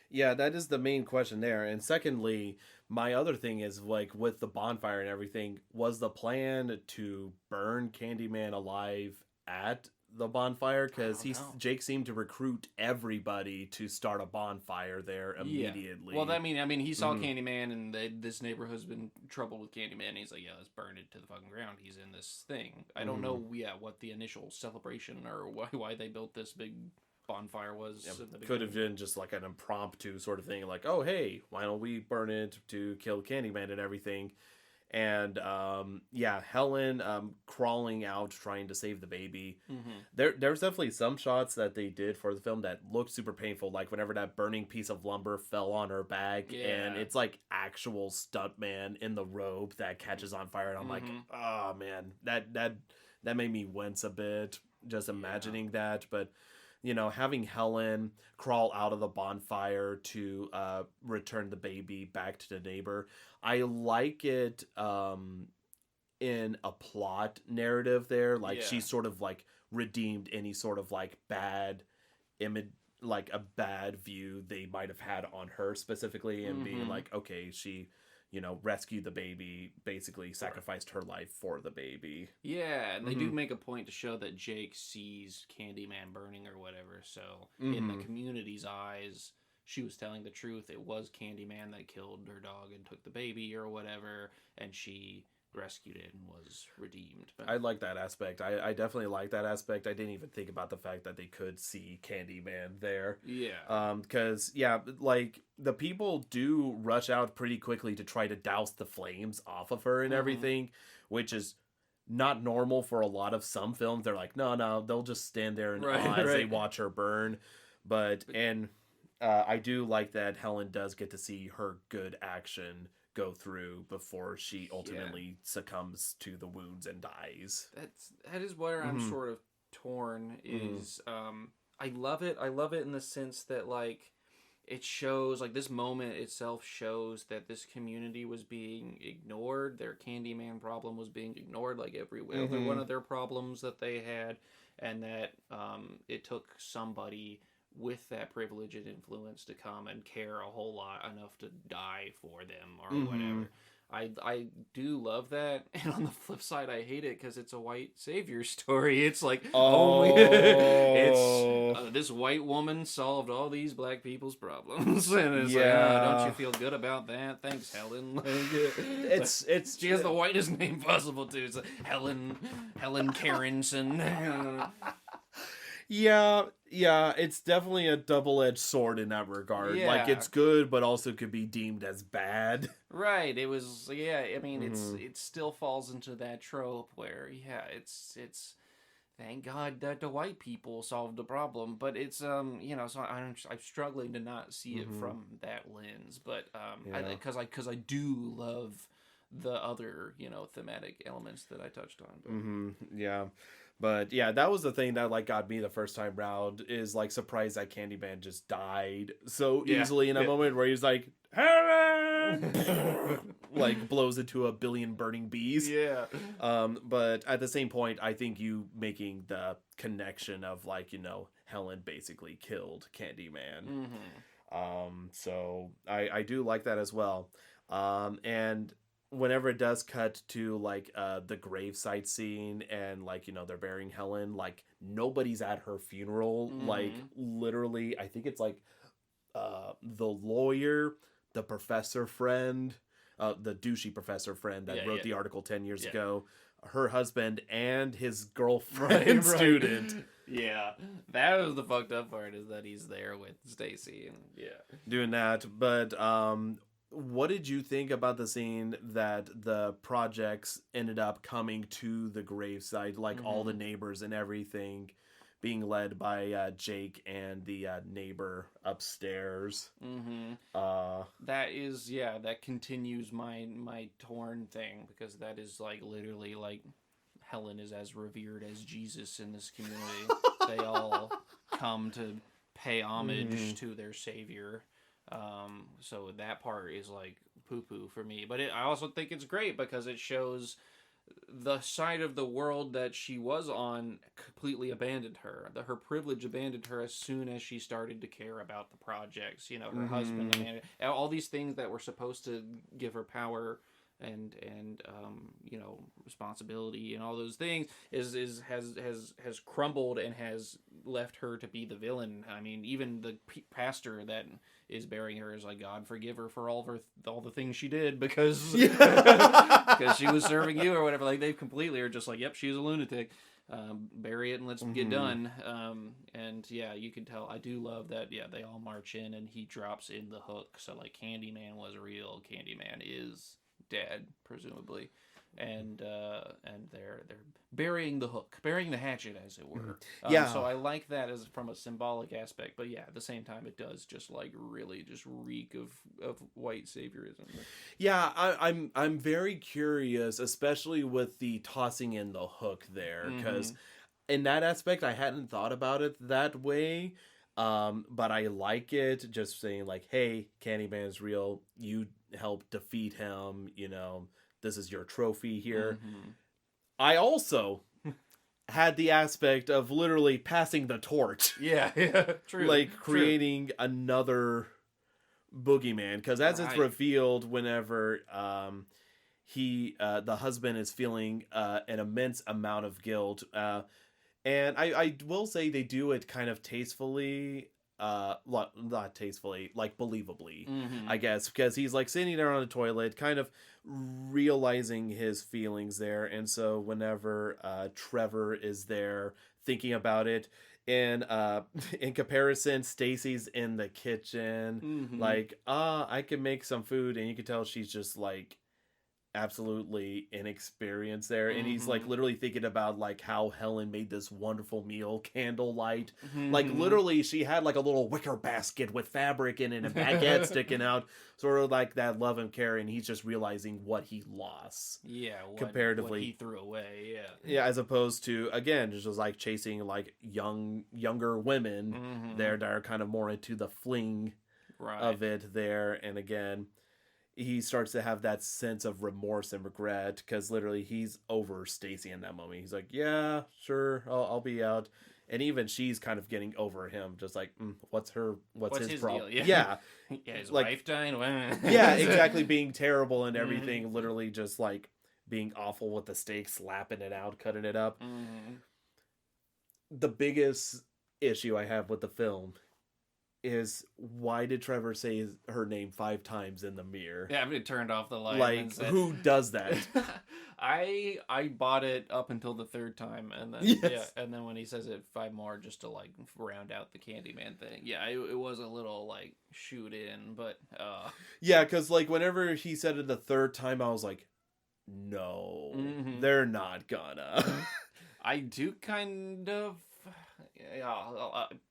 Yeah, that is the main question there. And secondly, my other thing is, like, with the bonfire and everything, was the plan to burn Candyman alive at the bonfire? Because Jake seemed to recruit everybody to start a bonfire there immediately. Well, I mean, he saw Candyman, and this neighborhood's been troubled with Candyman. And he's like, yeah, let's burn it to the fucking ground. He's in this thing. I don't know, what the initial celebration or why they built this big bonfire was. Could have been just like an impromptu sort of thing, like, oh, hey, why don't we burn it to kill Candyman and everything. And Helen crawling out trying to save the baby. There's definitely some shots that they did for the film that looked super painful, like whenever that burning piece of lumber fell on her back, and it's like actual stuntman in the robe that catches on fire, and I'm like, oh man, that made me wince a bit just imagining that. But having Helen crawl out of the bonfire to return the baby back to the neighbor, I like it in a plot narrative there. Like, she sort of like redeemed any sort of like bad image, like a bad view they might have had on her specifically, and being like, okay, she rescued the baby, basically sacrificed her life for the baby. Yeah, and they do make a point to show that Jake sees Candyman burning or whatever, so in the community's eyes, she was telling the truth. It was Candyman that killed her dog and took the baby or whatever, and she rescued it and was redeemed. But I like that aspect. I definitely like that aspect. I didn't even think about the fact that they could see Candyman there. Yeah. Because, like, the people do rush out pretty quickly to try to douse the flames off of her and everything, which is not normal for a lot of some films. They're like, no, they'll just stand there and as they watch her burn. But I do like that Helen does get to see her good action go through before she ultimately succumbs to the wounds and dies. That is where I'm sort of torn. Is I love it in the sense that, like, it shows, like, this moment itself shows that this community was being ignored. Their Candyman problem was being ignored, like every one of their problems that they had, and that it took somebody with that privilege and influence to come and care a whole lot enough to die for them or whatever. I do love that, and on the flip side, I hate it because it's a white savior story. It's like, this white woman solved all these black people's problems, and it's like, don't you feel good about that? Thanks, Helen. It's she has the whitest name possible too. It's like Helen Carenson. Yeah, it's definitely a double-edged sword in that regard. Yeah. Like, it's good, but also could be deemed as bad. Right. It was, I mean, it still falls into that trope where, it's thank God that the white people solved the problem, but it's, so I'm struggling to not see it from that lens, but, because I do love the other, thematic elements that I touched on. But. Yeah. But yeah, that was the thing that like got me the first time round, is like surprised that Candyman just died so easily in a moment where he's like, Helen! Like blows into a billion burning bees. Yeah. But at the same point, I think you making the connection of like, Helen basically killed Candyman. So I do like that as well. And whenever it does cut to like the gravesite scene and like they're burying Helen, like nobody's at her funeral. Like literally, I think it's like the lawyer, the professor friend, the douchey professor friend that wrote the article 10 years ago, her husband, and his girlfriend student. Yeah, that was the fucked up part, is that he's there with Stacy and doing that. But what did you think about the scene that the projects ended up coming to the gravesite, like all the neighbors and everything, being led by Jake and the neighbor upstairs? That is, that continues my torn thing, because that is like literally like Helen is as revered as Jesus in this community. They all come to pay homage to their savior. So that part is like poo-poo for me. But I also think it's great because it shows the side of the world that she was on completely abandoned her. Her privilege abandoned her as soon as she started to care about the projects. Her husband, all these things that were supposed to give her power and responsibility and all those things has crumbled and has left her to be the villain. I mean, even the pastor that is burying her is like, God forgive her for all the things she did because because she was serving you or whatever. Like, they completely are just like, yep, she's a lunatic. Bury it and let's get done. And you can tell. I do love that. Yeah, they all march in and he drops in the hook. So like, Candyman was real. Candyman is dead, presumably, and they're burying the hook, burying the hatchet, as it were. So I like that as from a symbolic aspect, but at the same time, it does just like really just reek of white saviorism. I'm very curious, especially with the tossing in the hook there, because in that aspect I hadn't thought about it that way. But I like it, just saying like, hey, Candyman's real, you helped defeat him, this is your trophy here. I also had the aspect of literally passing the torch. True. Like creating another boogeyman, because as it's revealed whenever the husband is feeling an immense amount of guilt, and I will say they do it kind of tastefully, not tastefully, like believably, I guess, because he's like sitting there on the toilet, kind of realizing his feelings there. And so whenever Trevor is there thinking about it, in comparison, Stacy's in the kitchen, like, I can make some food, and you can tell she's just like absolutely inexperienced there, and he's like literally thinking about like how Helen made this wonderful meal, candlelight, like literally she had like a little wicker basket with fabric in it and a baguette sticking out, sort of like that love and care, and he's just realizing what he lost, comparatively, what he threw away, as opposed to, again, just like chasing like younger women there that are kind of more into the fling of it there. And again, he starts to have that sense of remorse and regret, because literally he's over Stacy in that moment. He's like, yeah, sure, I'll be out. And even she's kind of getting over him, just like, what's his problem? Deal? His like, wife dying. Exactly, being terrible and everything, literally just like being awful with the steak, slapping it out, cutting it up. The biggest issue I have with the film is, why did Trevor say her name 5 times in the mirror? Yeah, I mean, it turned off the light. Like, who does that? I bought it up until the 3rd time, and then and then when he says it 5 more, just to like round out the Candyman thing. It was a little like shoot in, but because like whenever he said it the 3rd time, I was like, no, they're not gonna. I do kind of.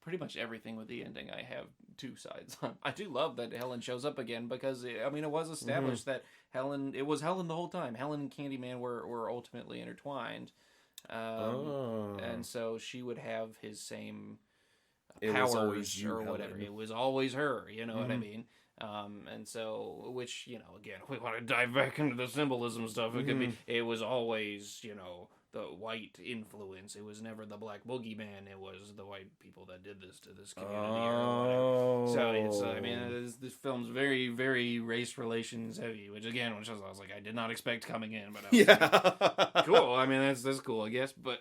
Pretty much everything with the ending I have 2 sides on. I do love that Helen shows up again, because it was established that it was Helen the whole time. Helen and Candyman were ultimately intertwined. And so she would have his same It was powers always you, or whatever. Helen. It was always her, you know what I mean? And so, which, you know, again, if we want to dive back into the symbolism stuff, it could be, it was always, you know, the white influence. It was never the black boogeyman. It was the white people that did this to this community or whatever. So it's, I mean, this film's very, very race relations heavy, which again, I was like, I did not expect coming in, but I was like, cool. I mean, that's cool, I guess. But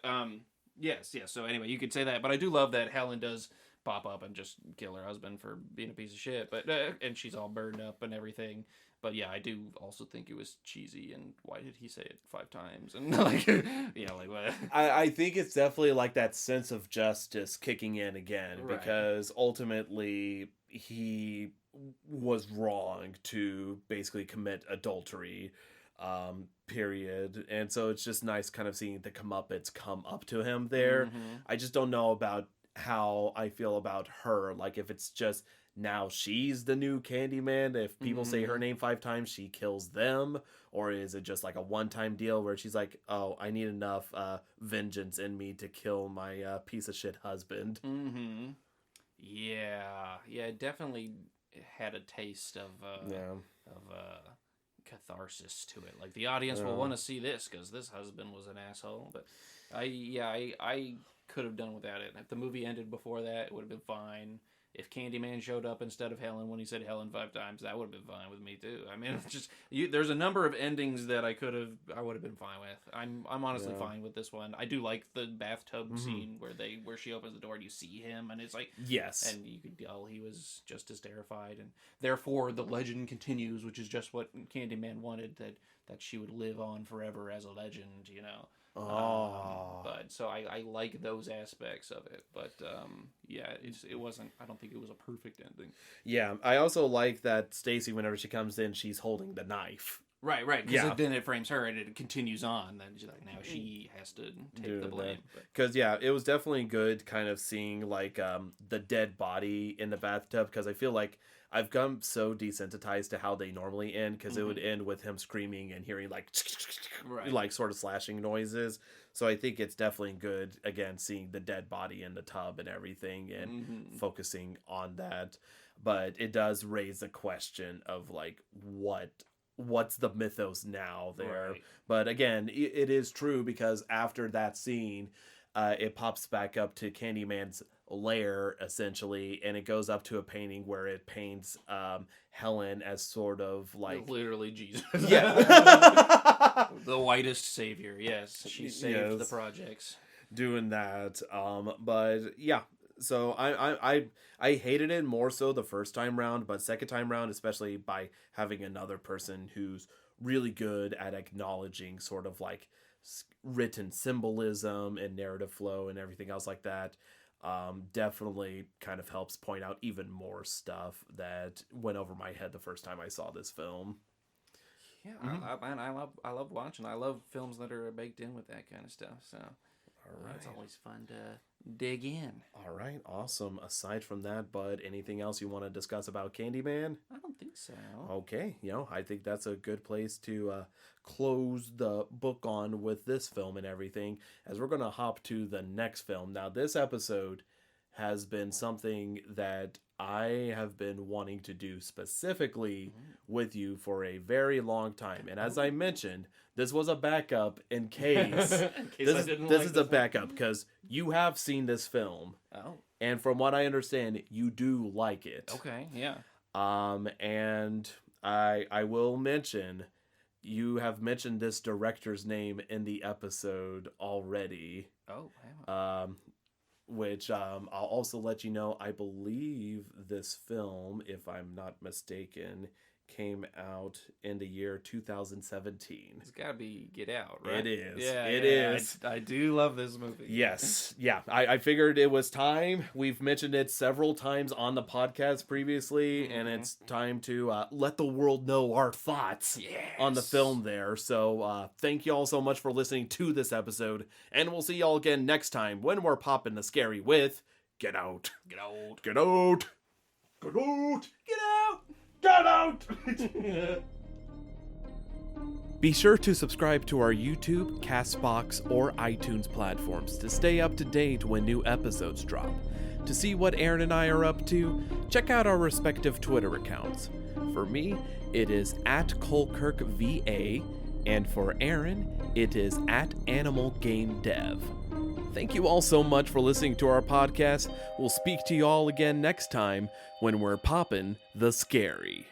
yes. So anyway, you could say that, but I do love that Helen does pop up and just kill her husband for being a piece of shit. But and she's all burned up and everything. But yeah, I do also think it was cheesy. And why did he say it 5 times? And like, yeah, like what? I think it's definitely like that sense of justice kicking in again, Right. because ultimately he was wrong to basically commit adultery, period. And so it's just nice kind of seeing the comeuppance come up to him there. I just don't know about how I feel about her. Like, if it's just now she's the new Candyman, if people say her name 5 times, she kills them, or is it just like a one-time deal where she's like, oh, I need enough vengeance in me to kill my piece of shit husband. Yeah, it definitely had a taste of catharsis to it. Like, the audience will want to see this because this husband was an asshole. But I could have done without it. If the movie ended before that, it would have been fine. If Candyman showed up instead of Helen when he said Helen 5 times, that would have been fine with me too. I mean, it's just there's a number of endings that I would have been fine with. I'm honestly fine with this one. I do like the bathtub scene where she opens the door and you see him, and it's like, yes, and you could tell he was just as terrified, and therefore the legend continues, which is just what Candyman wanted, that she would live on forever as a legend, you know. But so I like those aspects of it, but it wasn't. I don't think it was a perfect ending. Yeah, I also like that Stacy, whenever she comes in, she's holding the knife. Right. Because then it frames her and it continues on. Then she's like, now she has to take the blame. Because it was definitely good, kind of seeing like the dead body in the bathtub. Because I feel like I've come so desensitized to how they normally end, because it would end with him screaming and hearing like like sort of slashing noises. So I think it's definitely good, again, seeing the dead body in the tub and everything, and focusing on that. But it does raise the question of like what's the mythos now there. Right. But again, it is true, because after that scene, it pops back up to Candyman's lair, essentially, and it goes up to a painting where it paints Helen as sort of like literally Jesus. Yeah. The whitest savior. Yes, she saved the projects. Doing that. But yeah, so I hated it more so the first time round, but second time round, especially by having another person who's really good at acknowledging sort of like written symbolism and narrative flow and everything else like that, definitely kind of helps point out even more stuff that went over my head the first time I saw this film. Yeah, I love watching. I love films that are baked in with that kind of stuff. So it's always fun to dig in. All right, awesome. Aside from that, bud, anything else you want to discuss about Candyman? I don't think so. Okay, I think that's a good place to close the book on with this film and everything, as we're going to hop to the next film. Now, this episode has been something that I have been wanting to do specifically with you for a very long time. And as I mentioned, this was a backup in case. This is a backup because you have seen this film. Oh. And from what I understand, you do like it. Okay, yeah. And I will mention, you have mentioned this director's name in the episode already. Oh, wow. Which I'll also let you know, I believe this film, if I'm not mistaken, came out in the year 2017. It's got to be Get Out, right? It is. Yeah, it is. I do love this movie. Yes. Yeah. I figured it was time. We've mentioned it several times on the podcast previously, and it's time to let the world know our thoughts on the film there. So thank you all so much for listening to this episode, and we'll see y'all again next time when we're popping the scary with Get Out. Get Out. Get Out. Get Out. Get Out. Get Out. Be sure to subscribe to our YouTube, Castbox, or iTunes platforms to stay up to date when new episodes drop. To see what Aaron and I are up to, check out our respective Twitter accounts. For me, it is @CoalkirkVA, and for Aaron, it is @AnimalGameDev. Thank you all so much for listening to our podcast. We'll speak to you all again next time when we're poppin' the scary.